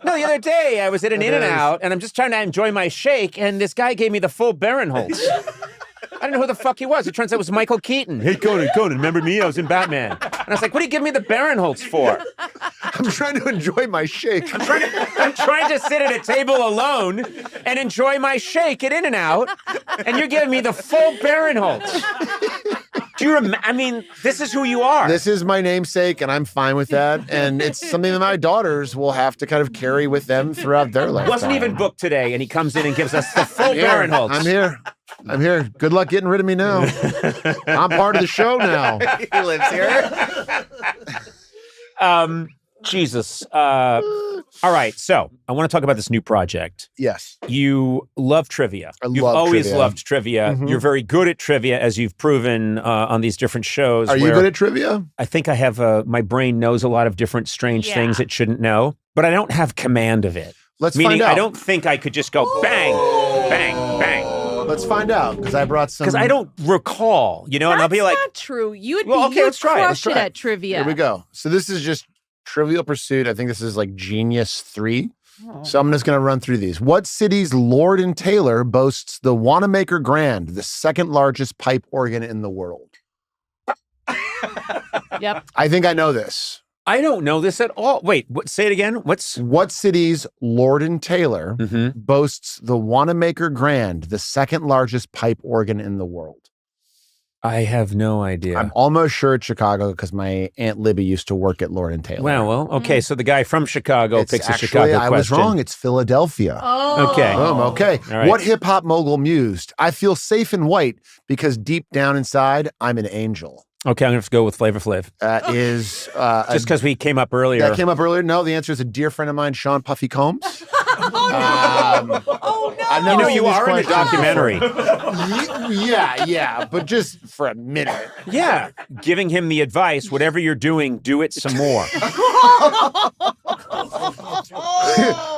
Speaker 2: No, the other day I was at an In-N-Out and I'm just trying to enjoy my shake and this guy gave me the full Barinholtz. I didn't know who the fuck he was. It turns out it was Michael Keaton. Hey, Conan, remember me? I was in Batman. And I was like, what are you giving me the Barinholtz for?
Speaker 1: I'm trying to enjoy my shake.
Speaker 2: I'm trying to sit at a table alone and enjoy my shake at In-N-Out, and you're giving me the full Barinholtz. Do you remember? I mean, this is who you are.
Speaker 1: This is my namesake, and I'm fine with that. And it's something that my daughters will have to kind of carry with them throughout their life.
Speaker 2: Wasn't even booked today, and he comes in and gives us the full Barinholtz.
Speaker 1: I'm here. Good luck getting rid of me now. I'm part of the show now.
Speaker 6: He lives here.
Speaker 2: Jesus. All right, so I want to talk about this new project.
Speaker 1: Yes.
Speaker 2: You love trivia. You've
Speaker 1: love
Speaker 2: always
Speaker 1: trivia.
Speaker 2: loved trivia.
Speaker 1: Mhm.
Speaker 2: You're very good at trivia, as you've proven on these different shows.
Speaker 1: Are you
Speaker 2: where
Speaker 1: good at trivia?
Speaker 2: I think I have my brain knows a lot of different strange
Speaker 3: Yeah.
Speaker 2: things it shouldn't know, but I don't have command of it.
Speaker 1: Let's
Speaker 2: Meaning,
Speaker 1: find out.
Speaker 2: I don't think I could just go bang, bang, bang,
Speaker 1: Let's find out, because I brought some.
Speaker 2: because I don't recall, and I'll be like,
Speaker 3: not true. You would
Speaker 2: Well,
Speaker 3: be
Speaker 2: okay, let's try it. Let's
Speaker 3: crush it
Speaker 2: try it.
Speaker 3: at trivia.
Speaker 1: Here we go. So this is just Trivial Pursuit. I think this is like Genius 3. So I'm just going to run through these. What city's Lord and Taylor boasts the Wanamaker Grand, the second largest pipe organ in the world?
Speaker 3: Yep.
Speaker 1: I think I know this.
Speaker 2: I don't know this at all. Wait, say it again.
Speaker 1: What city's Lord and Taylor
Speaker 2: Mm-hmm.
Speaker 1: boasts the Wanamaker Grand, the second largest pipe organ in the world?
Speaker 2: I have no idea.
Speaker 1: I'm almost sure it's Chicago because my Aunt Libby used to work at Lord and Taylor.
Speaker 2: Well, okay. So the guy from Chicago
Speaker 1: It's
Speaker 2: picks a
Speaker 1: actually,
Speaker 2: Chicago
Speaker 1: I was
Speaker 2: question.
Speaker 1: wrong. It's Philadelphia.
Speaker 3: Oh.
Speaker 2: Okay.
Speaker 1: Boom. Okay.
Speaker 2: All right.
Speaker 1: What hip hop mogul mused? I feel safe and white because deep down inside, I'm an angel.
Speaker 2: Okay, I'm going to have to go with Flavor Flav.
Speaker 1: That is
Speaker 2: Just because we came up earlier.
Speaker 1: that came up earlier. No, the answer is a dear friend of mine, Sean Puffy Combs.
Speaker 3: Oh no.
Speaker 1: I've never seen
Speaker 2: you
Speaker 1: these
Speaker 2: are in the
Speaker 1: questions
Speaker 2: documentary.
Speaker 1: Yeah, but just for a minute.
Speaker 2: Yeah, giving him the advice, whatever you're doing, do it some more.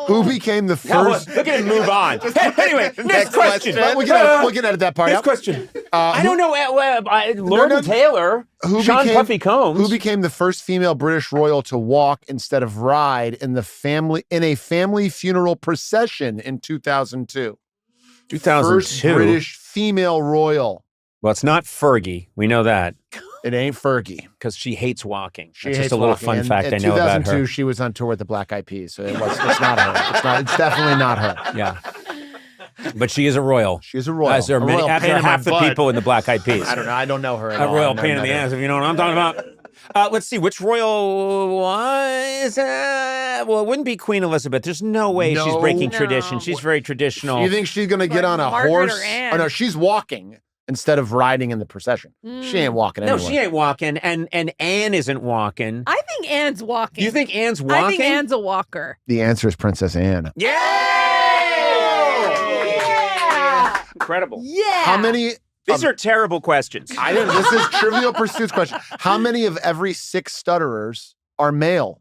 Speaker 1: Who became the
Speaker 2: Now,
Speaker 1: first?
Speaker 2: look at him move on. Anyway, next question.
Speaker 1: We can edit that part
Speaker 2: Next
Speaker 1: out.
Speaker 2: question. I don't know. Lord
Speaker 1: no,
Speaker 2: and Taylor, Sean Puffy Combs.
Speaker 1: Who became the first female British royal to walk instead of ride in a family funeral procession in 2002?
Speaker 2: 2002.
Speaker 1: First British female royal.
Speaker 2: Well, it's not Fergie. We know that
Speaker 1: It ain't Fergie.
Speaker 2: because she hates walking.
Speaker 1: She
Speaker 2: That's
Speaker 1: hates
Speaker 2: just a little
Speaker 1: walking.
Speaker 2: fun
Speaker 1: And
Speaker 2: fact I
Speaker 1: in
Speaker 2: know about
Speaker 1: 2002,
Speaker 2: her.
Speaker 1: she was on tour with the Black Eyed Peas, so it's not her. It's definitely not her.
Speaker 2: Yeah. But she is a royal.
Speaker 1: She's a royal.
Speaker 2: As there are
Speaker 1: A
Speaker 2: many,
Speaker 1: royal
Speaker 2: as
Speaker 1: pain
Speaker 2: there are
Speaker 1: in my
Speaker 2: half the
Speaker 1: butt.
Speaker 2: people in the Black Eyed Peas.
Speaker 1: I don't know. I don't know her at
Speaker 2: A
Speaker 1: all.
Speaker 2: royal
Speaker 1: I've never
Speaker 2: pain in
Speaker 1: met
Speaker 2: the
Speaker 1: her.
Speaker 2: ass, if you know what I'm talking about. Let's see, which royal was? Well, it wouldn't be Queen Elizabeth. There's no way she's
Speaker 1: No.
Speaker 2: breaking
Speaker 3: No.
Speaker 2: tradition. She's very traditional.
Speaker 1: You think she's going to get on a
Speaker 3: Margaret
Speaker 1: horse?
Speaker 3: or Anne?
Speaker 1: Oh, no, she's walking. instead of riding in the procession. She ain't walking
Speaker 2: No,
Speaker 1: anywhere.
Speaker 2: she ain't walking, and Anne isn't walking.
Speaker 3: I think Anne's walking.
Speaker 2: You think Anne's walking?
Speaker 3: I think Anne's a walker.
Speaker 1: The answer is Princess Anne.
Speaker 2: Yeah! Incredible.
Speaker 3: Yeah.
Speaker 1: How many?
Speaker 2: These are terrible questions.
Speaker 1: I didn't. This is Trivial Pursuit's question. How many of every 6 stutterers are male?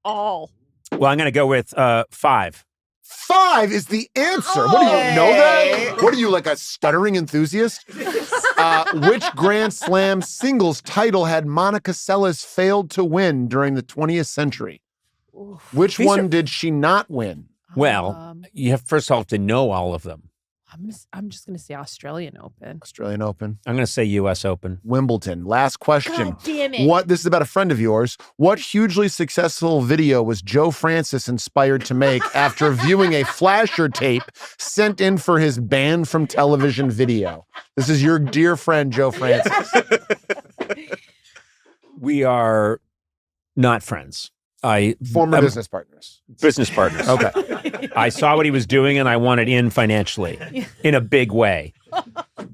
Speaker 3: All.
Speaker 2: Well, I'm going to go with 5.
Speaker 1: 5 is the answer. What do you know that? What are you, like a stuttering enthusiast? Which Grand Slam singles title had Monica Seles failed to win during the 20th century? Which
Speaker 2: These
Speaker 1: one
Speaker 2: are-
Speaker 1: did she not win?
Speaker 2: Well, you have first of all to know all of them.
Speaker 3: I'm just gonna say Australian Open.
Speaker 1: Australian Open,
Speaker 2: I'm going to say U.S. Open.
Speaker 1: Wimbledon. Last question.
Speaker 3: God damn it.
Speaker 1: What? This is about a friend of yours. What hugely successful video was Joe Francis inspired to make after viewing a flasher tape sent in for his banned from television video? This is your dear friend Joe Francis.
Speaker 2: We are not friends.
Speaker 1: Former business partners.
Speaker 2: Business partners.
Speaker 1: Okay.
Speaker 2: I saw what he was doing and I wanted in financially in a big way.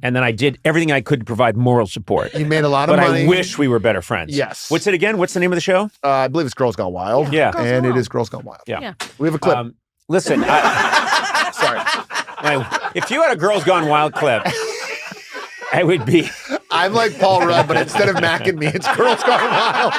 Speaker 2: And then I did everything I could to provide moral support.
Speaker 1: You made a lot of
Speaker 2: But
Speaker 1: money.
Speaker 2: I wish we were better friends.
Speaker 1: Yes.
Speaker 2: What's it again? What's the name of the show?
Speaker 1: I believe it's Girls Gone Wild.
Speaker 2: Yeah.
Speaker 3: Girls
Speaker 1: And
Speaker 3: Gone
Speaker 1: it
Speaker 3: Wild.
Speaker 1: is Girls Gone Wild.
Speaker 2: Yeah.
Speaker 3: Yeah.
Speaker 1: We have a clip.
Speaker 2: Listen,
Speaker 1: Sorry.
Speaker 2: if you had a Girls Gone Wild clip, I would be.
Speaker 1: I'm like Paul Rudd, but instead of Mac and me, it's Girls Gone Wild.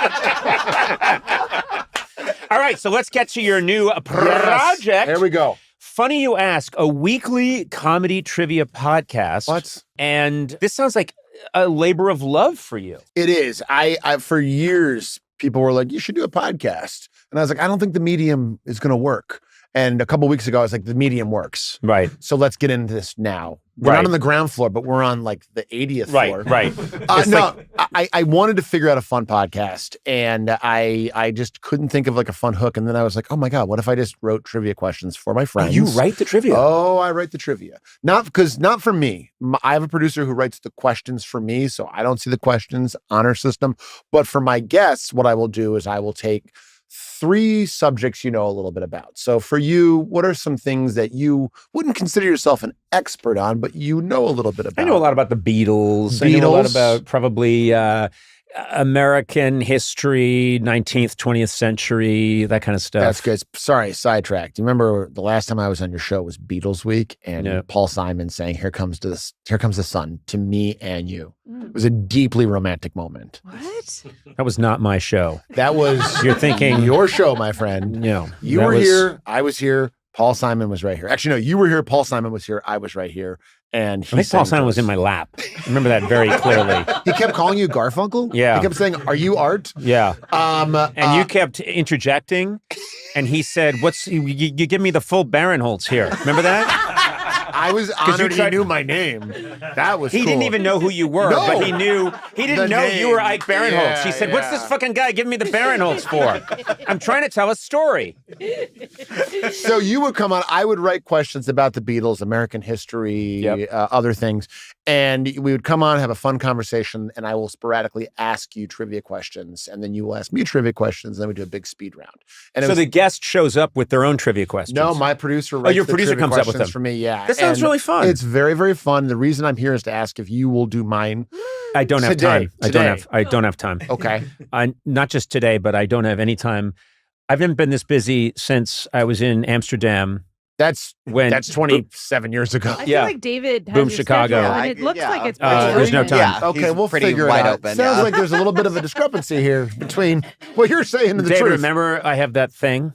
Speaker 2: All right, so let's get to your new project.
Speaker 1: Yes. Here we go.
Speaker 2: Funny You Ask, a weekly comedy trivia podcast.
Speaker 1: What?
Speaker 2: And this sounds like a labor of love for you.
Speaker 1: It is. I for years, people were like, you should do a podcast. And I was like, I don't think the medium is going to work. And a couple weeks ago, I was like, the medium works.
Speaker 2: Right.
Speaker 1: So let's get into this now. We're
Speaker 2: Right.
Speaker 1: not on the ground floor, but we're on like the 80th floor.
Speaker 2: Right. It's
Speaker 1: No,
Speaker 2: like-
Speaker 1: I wanted to figure out a fun podcast, and I just couldn't think of like a fun hook. And then I was like, oh my God, what if I just wrote trivia questions for my
Speaker 2: Oh,
Speaker 1: friends?
Speaker 2: you write the trivia.
Speaker 1: Oh, I write the trivia. Not for me. I have a producer who writes the questions for me, so I don't see the questions honor system. But for my guests, what I will do is I will take 3 subjects you know a little bit about. So for you, what are some things that you wouldn't consider yourself an expert on, but you know a little bit about?
Speaker 2: I know a lot about the Beatles. I know a lot
Speaker 1: Beatles.
Speaker 2: about probably American history, 19th, 20th century, that kind of stuff.
Speaker 1: That's good. Sorry, sidetracked. You remember the last time I was on your show was Beatles Week, and
Speaker 2: Yeah.
Speaker 1: Paul Simon saying, here comes the sun to me and you. It was a deeply romantic moment.
Speaker 3: What?
Speaker 2: That was not my show.
Speaker 1: That was
Speaker 2: You're thinking,
Speaker 1: your show, my friend.
Speaker 2: you know,
Speaker 1: You
Speaker 2: that
Speaker 1: were
Speaker 2: was-
Speaker 1: here. I was here. Paul Simon was right here. Actually, no, you were here. Paul Simon was here. I was right here. And
Speaker 2: I think Paul Simon was in my lap. I remember that very clearly.
Speaker 1: He kept calling you Garfunkel.
Speaker 2: Yeah.
Speaker 1: He kept saying, "Are you Art?"
Speaker 2: Yeah. And you
Speaker 1: you
Speaker 2: kept interjecting, and he said, you give me the full Barinholtz here. Remember that?
Speaker 1: I was
Speaker 2: you
Speaker 1: honored he
Speaker 2: tried-
Speaker 1: knew my name. That was
Speaker 2: He
Speaker 1: cool.
Speaker 2: didn't even know who you were,
Speaker 1: No.
Speaker 2: but he didn't
Speaker 1: The
Speaker 2: know you were
Speaker 1: name.
Speaker 2: Ike Barinholtz. He
Speaker 1: Yeah,
Speaker 2: said, what's this
Speaker 1: yeah.
Speaker 2: fucking guy giving me the Barinholtz for? I'm trying to tell a story.
Speaker 1: So you would come on. I would write questions about the Beatles, American history,
Speaker 2: Yep.
Speaker 1: other things, and we would come on, have a fun conversation, and I will sporadically ask you trivia questions, and then you will ask me trivia questions, and then we do a big speed round. And it
Speaker 2: So
Speaker 1: was,
Speaker 2: the guest shows up with their own trivia questions.
Speaker 1: no, my producer writes
Speaker 2: your
Speaker 1: the
Speaker 2: producer
Speaker 1: trivia
Speaker 2: comes up with
Speaker 1: questions
Speaker 2: them.
Speaker 1: for me. Yeah,
Speaker 2: That sounds
Speaker 1: And
Speaker 2: really fun.
Speaker 1: It's very, very fun. The reason I'm here is to ask if you will do mine.
Speaker 2: I don't have
Speaker 1: Today.
Speaker 2: time. I don't have time.
Speaker 1: Okay.
Speaker 2: Not just today, but I don't have any time. I haven't been this busy since I was in Amsterdam
Speaker 1: That's
Speaker 2: when
Speaker 1: 27 years ago.
Speaker 3: I
Speaker 2: Yeah.
Speaker 3: feel like David has
Speaker 2: Boom,
Speaker 3: your
Speaker 2: Chicago.
Speaker 3: schedule, and
Speaker 6: Yeah,
Speaker 3: it looks
Speaker 6: yeah.
Speaker 3: like it's
Speaker 2: There's no
Speaker 3: pretty
Speaker 2: time.
Speaker 6: Yeah,
Speaker 1: Okay,
Speaker 6: he's
Speaker 1: we'll
Speaker 6: pretty
Speaker 1: figure it
Speaker 6: wide
Speaker 1: out.
Speaker 6: open.
Speaker 1: Sounds
Speaker 6: yeah.
Speaker 1: like there's a little bit of a discrepancy here between what you're saying and the
Speaker 2: David,
Speaker 1: truth.
Speaker 2: remember I have that thing?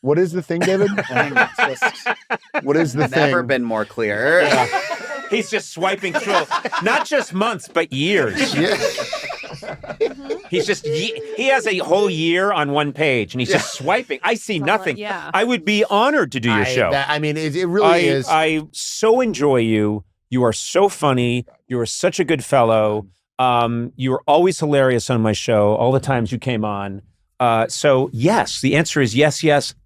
Speaker 1: What is the thing, David? What is the thing?
Speaker 6: Never been more clear.
Speaker 2: He's just swiping through, not just months, but years.
Speaker 1: Yeah.
Speaker 2: He's just, he has a whole year on one page and he's just swiping. I see nothing.
Speaker 3: Yeah.
Speaker 2: I would be honored to do your show.
Speaker 1: I mean, it really is.
Speaker 2: I so enjoy you. You are so funny. You are such a good fellow. You are always hilarious on my show, all the times you came on. So yes, the answer is yes,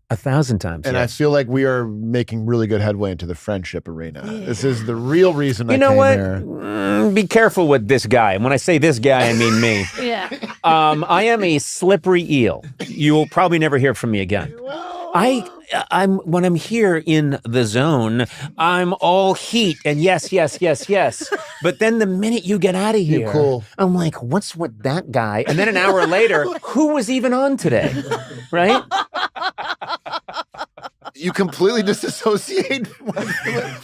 Speaker 2: 1,000 times.
Speaker 1: And I
Speaker 2: yes.
Speaker 1: feel like we are making really good headway into the friendship arena. This is the real reason I
Speaker 2: You know
Speaker 1: came
Speaker 2: what?
Speaker 1: here.
Speaker 2: Be careful with this guy. And when I say this guy, I mean me.
Speaker 3: Yeah.
Speaker 2: I am a slippery eel. You will probably never hear from me again. I'm when I'm here in the zone, I'm all heat and yes. But then the minute you get out of here,
Speaker 1: You're cool.
Speaker 2: I'm like, what's with that guy? And then an hour later, who was even on today? Right?
Speaker 1: You completely disassociate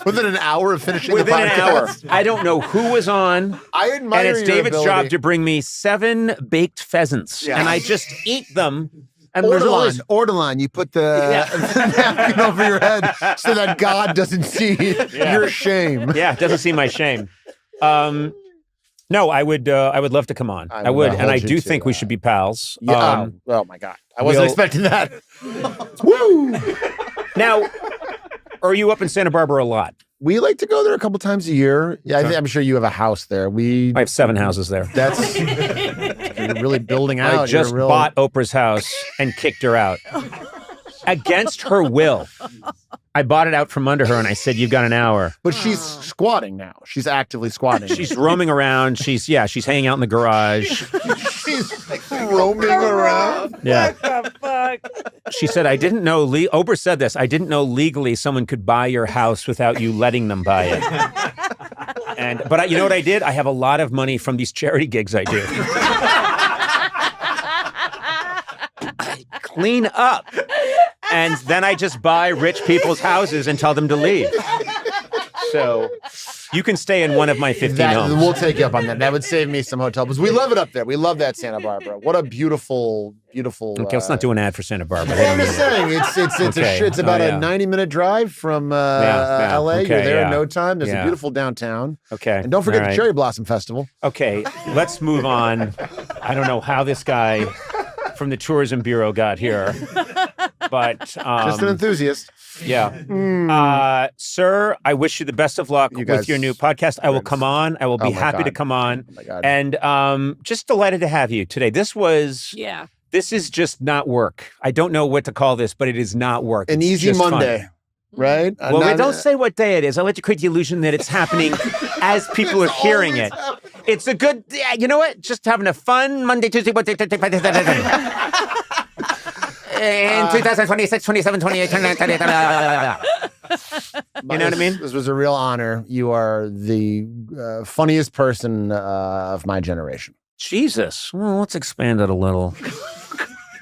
Speaker 1: within an hour of finishing the
Speaker 2: Within an hour.
Speaker 1: podcast.
Speaker 2: I don't know who was on.
Speaker 1: I admire
Speaker 2: And it's
Speaker 1: your
Speaker 2: David's
Speaker 1: ability.
Speaker 2: job to bring me 7 baked pheasants.
Speaker 1: Yeah.
Speaker 2: And I just eat them. And there's always
Speaker 1: Ortolan, you put the napkin over your head so that God doesn't see your shame.
Speaker 2: Yeah, it doesn't see my shame. No, I would love to come on. I would, and
Speaker 1: hold
Speaker 2: I
Speaker 1: you
Speaker 2: do
Speaker 1: to
Speaker 2: think we
Speaker 1: that.
Speaker 2: should be pals.
Speaker 1: Yeah. Oh my God. I wasn't
Speaker 2: we'll-
Speaker 1: expecting that. Woo!
Speaker 2: Now, are you up in Santa Barbara a lot?
Speaker 1: We like to go there a couple times a year. Yeah, I'm sure you have a house there.
Speaker 2: I have 7 houses there.
Speaker 1: That's you're really building out.
Speaker 2: I just
Speaker 1: You're real-
Speaker 2: bought Oprah's house and kicked her out against her will. I bought it out from under her and I said, "You've got an hour."
Speaker 1: But she's squatting now. She's actively squatting.
Speaker 2: She's roaming around. She's hanging out in the garage.
Speaker 1: she's roaming around.
Speaker 2: Yeah.
Speaker 3: What the fuck?
Speaker 2: She said, "I didn't know." Oprah said this. "I didn't know legally someone could buy your house without you letting them buy it." But you know what I did? I have a lot of money from these charity gigs I do. I clean up, and then I just buy rich people's houses and tell them to leave. So you can stay in one of my 15 homes.
Speaker 1: We'll take you up on that. That would save me some hotel bills. We love it up there. We love that Santa Barbara. What a beautiful.
Speaker 2: Okay, let's not do an ad for Santa Barbara.
Speaker 1: Well, I'm just saying, it's about a 90-minute drive from LA.
Speaker 2: Okay,
Speaker 1: You're there in no time. There's
Speaker 2: yeah.
Speaker 1: a beautiful downtown.
Speaker 2: Okay.
Speaker 1: And don't forget
Speaker 2: All
Speaker 1: the
Speaker 2: right.
Speaker 1: Cherry Blossom Festival.
Speaker 2: Okay, let's move on. I don't know how this guy from the Tourism Bureau got here, but
Speaker 1: Just an enthusiast.
Speaker 2: yeah. Sir, I wish you the best of luck
Speaker 1: You guys
Speaker 2: with your new podcast. I will come on. I will be
Speaker 1: Oh my
Speaker 2: happy to
Speaker 1: God.
Speaker 2: come on.
Speaker 1: Oh my God.
Speaker 2: And just delighted to have you today. This is just not work. I don't know what to call this, but it is not work.
Speaker 1: An
Speaker 2: It's
Speaker 1: easy
Speaker 2: just fun.
Speaker 1: Monday, right?
Speaker 2: Well, don't say what day it is. I let you create the illusion that it's happening as people are hearing it. It's a good, you know what? Just having a fun Monday, Tuesday, Wednesday, Thursday, Friday, Saturday. In 2026, 27, 28, 29, 30, you know what I mean?
Speaker 1: This was a real honor. You are the funniest person of my generation.
Speaker 2: Jesus. Well, let's expand it a little.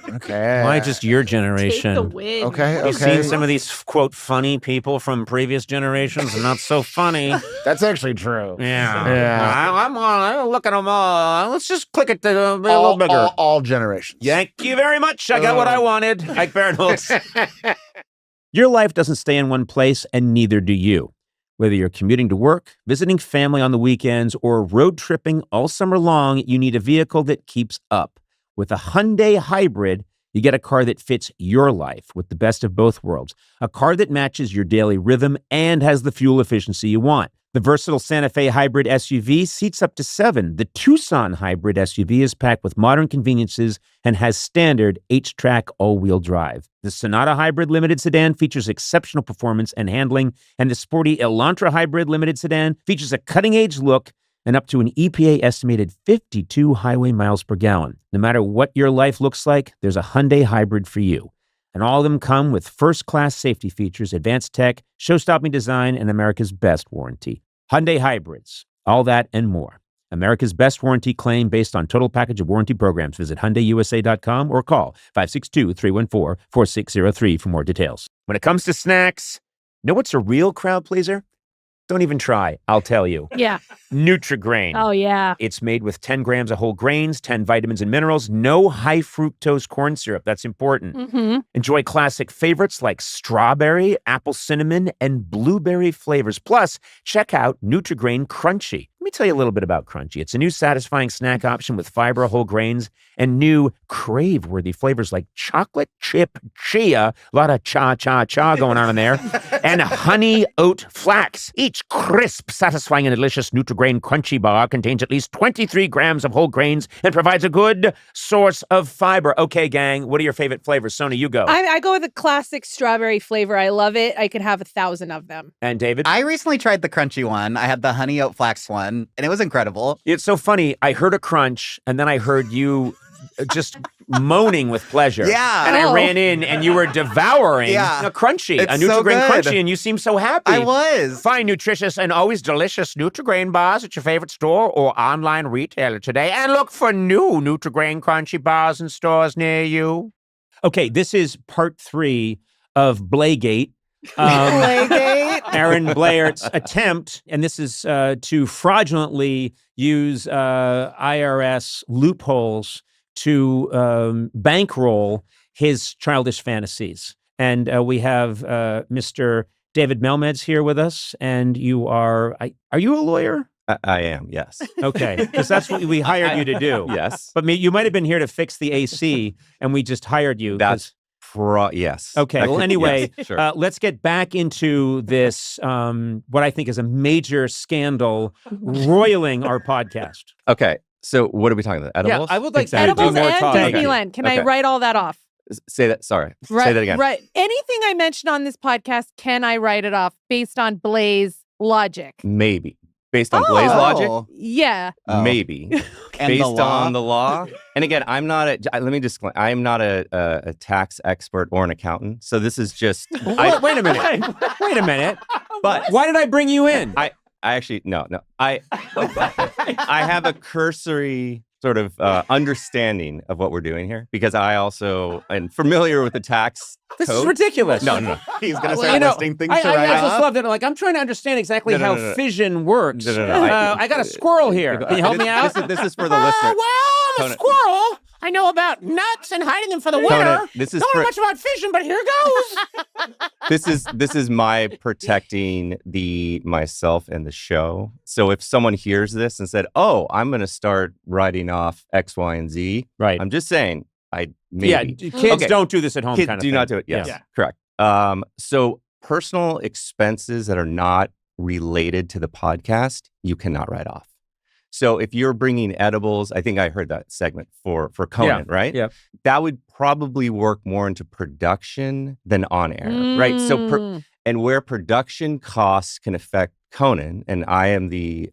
Speaker 1: Okay.
Speaker 2: Why just your
Speaker 3: Take
Speaker 2: generation?
Speaker 3: the win.
Speaker 1: Okay.
Speaker 2: You've seen some of these, quote, funny people from previous generations and not so funny.
Speaker 1: That's actually true.
Speaker 2: Yeah.
Speaker 1: Yeah.
Speaker 2: I look at them all. Let's just click it to be a little bigger.
Speaker 1: All generations.
Speaker 2: Thank you very much. I got what I wanted. Ike Barinholtz. Your life doesn't stay in one place, and neither do you. Whether you're commuting to work, visiting family on the weekends, or road tripping all summer long, you need a vehicle that keeps up. With a Hyundai Hybrid, you get a car that fits your life with the best of both worlds. A car that matches your daily rhythm and has the fuel efficiency you want. The versatile Santa Fe Hybrid SUV seats up to 7. The Tucson Hybrid SUV is packed with modern conveniences and has standard H-Track all-wheel drive. The Sonata Hybrid Limited Sedan features exceptional performance and handling, and the sporty Elantra Hybrid Limited Sedan features a cutting-edge look and up to an EPA estimated 52 highway miles per gallon. No matter what your life looks like, there's a Hyundai Hybrid for you. And all of them come with first-class safety features, advanced tech, show-stopping design, and America's best warranty. Hyundai Hybrids. All that and more. America's best warranty claim based on total package of warranty programs. Visit HyundaiUSA.com or call 562-314-4603 for more details. When it comes to snacks, know what's a real crowd pleaser? Don't even try. I'll tell you.
Speaker 3: Yeah.
Speaker 2: Nutri-Grain.
Speaker 3: Oh, yeah.
Speaker 2: It's made with 10 grams of whole grains, 10 vitamins and minerals, no high fructose corn syrup. That's important.
Speaker 3: Mm-hmm.
Speaker 2: Enjoy classic favorites like strawberry, apple cinnamon, and blueberry flavors. Plus, check out Nutri-Grain Crunchy. Let me tell you a little bit about Crunchy. It's a new satisfying snack option with fiber, whole grains, and new crave-worthy flavors like chocolate chip chia, a lot of cha-cha-cha going on in there, and honey oat flax. Each crisp, satisfying, and delicious Nutri-Grain Crunchy bar contains at least 23 grams of whole grains and provides a good source of fiber. Okay, gang, what are your favorite flavors? Sony, you go.
Speaker 3: I go with the classic strawberry flavor. I love it. I could have 1,000 of them.
Speaker 2: And David?
Speaker 6: I recently tried the crunchy one. I had the honey oat flax one, and it was incredible.
Speaker 2: It's so funny. I heard a crunch, and then I heard you just moaning with pleasure.
Speaker 6: Yeah.
Speaker 2: And I
Speaker 3: Oh.
Speaker 2: ran in and you were devouring
Speaker 6: Yeah.
Speaker 2: a crunchy,
Speaker 6: It's
Speaker 2: a
Speaker 6: so
Speaker 2: Nutri-Grain
Speaker 6: good.
Speaker 2: crunchy, and you seem so happy.
Speaker 6: I was.
Speaker 2: Find nutritious and always delicious Nutri-Grain bars at your favorite store or online retailer today, and look for new Nutri-Grain crunchy bars in stores near you. Okay, this is part 3 of Blaygate.
Speaker 6: Playgate.
Speaker 2: Aaron Blairt's attempt, and this is to fraudulently use IRS loopholes to bankroll his childish fantasies. And we have Mr. David Melmeds here with us, and you are you a lawyer?
Speaker 8: I am, yes.
Speaker 2: Okay, because that's what we hired you to do.
Speaker 8: Yes.
Speaker 2: But you might have been here to fix the AC, and we just hired you. 'cause-
Speaker 8: Yes.
Speaker 2: Okay.
Speaker 8: That
Speaker 2: Well,
Speaker 8: could-
Speaker 2: anyway,
Speaker 8: yes, sure.
Speaker 2: let's get back into this, what I think is a major scandal roiling our podcast.
Speaker 8: Okay. So what are we talking about? Edibles?
Speaker 2: Yeah, I would like to
Speaker 3: Edibles
Speaker 2: do more
Speaker 3: and
Speaker 2: talking.
Speaker 3: Disneyland. Can I
Speaker 8: Okay.
Speaker 3: write all that off?
Speaker 8: Say that. Sorry.
Speaker 3: Right,
Speaker 8: Say that again.
Speaker 3: Right. Anything I mention on this podcast, can I write it off based on Blaze logic?
Speaker 8: Maybe. Based on Blaze
Speaker 6: Oh.
Speaker 8: logic?
Speaker 3: Yeah.
Speaker 6: Oh.
Speaker 8: Maybe.
Speaker 6: And
Speaker 8: Based
Speaker 6: the law?
Speaker 8: on the law. And again, I'm not let me just I'm not a tax expert or an accountant. So this is just
Speaker 2: Wait a minute. Wait a minute.
Speaker 8: but
Speaker 2: Why did I bring you in?
Speaker 8: I actually no. I have a cursory sort of understanding of what we're doing here because I also am familiar with the tax
Speaker 2: This is
Speaker 8: code.
Speaker 2: ridiculous.
Speaker 8: No.
Speaker 6: He's going to
Speaker 2: Well,
Speaker 6: start
Speaker 2: you know,
Speaker 6: listing things
Speaker 2: I
Speaker 6: to write
Speaker 2: just
Speaker 6: off.
Speaker 2: love that. Like, I'm trying to understand exactly
Speaker 8: No, no,
Speaker 2: how
Speaker 8: no, no.
Speaker 2: fission works.
Speaker 8: No.
Speaker 2: I got a squirrel here. Can you help me out?
Speaker 8: This is for the listener.
Speaker 2: Well, I'm a
Speaker 8: Conan.
Speaker 2: squirrel. I know about nuts and hiding them for the winter.
Speaker 8: Conan, this is
Speaker 2: Don't know
Speaker 8: for-
Speaker 2: much about fission, but here goes.
Speaker 8: This is my protecting myself and the show. So if someone hears this and said, "Oh, I'm going to start writing off X, Y, and Z,"
Speaker 2: Right.
Speaker 8: I'm just saying, maybe.
Speaker 2: Yeah, kids
Speaker 8: Okay.
Speaker 2: don't do this at home.
Speaker 8: Kids
Speaker 2: kind of
Speaker 8: do
Speaker 2: thing.
Speaker 8: not do it. Yes,
Speaker 2: Yeah.
Speaker 8: correct. So personal expenses that are not related to the podcast, you cannot write off. So if you're bringing edibles, I think I heard that segment for Conan, right?
Speaker 2: yeah.
Speaker 8: That would probably work more into production than on air, right? So
Speaker 3: Mm.
Speaker 8: and where production costs can affect Conan, and I am the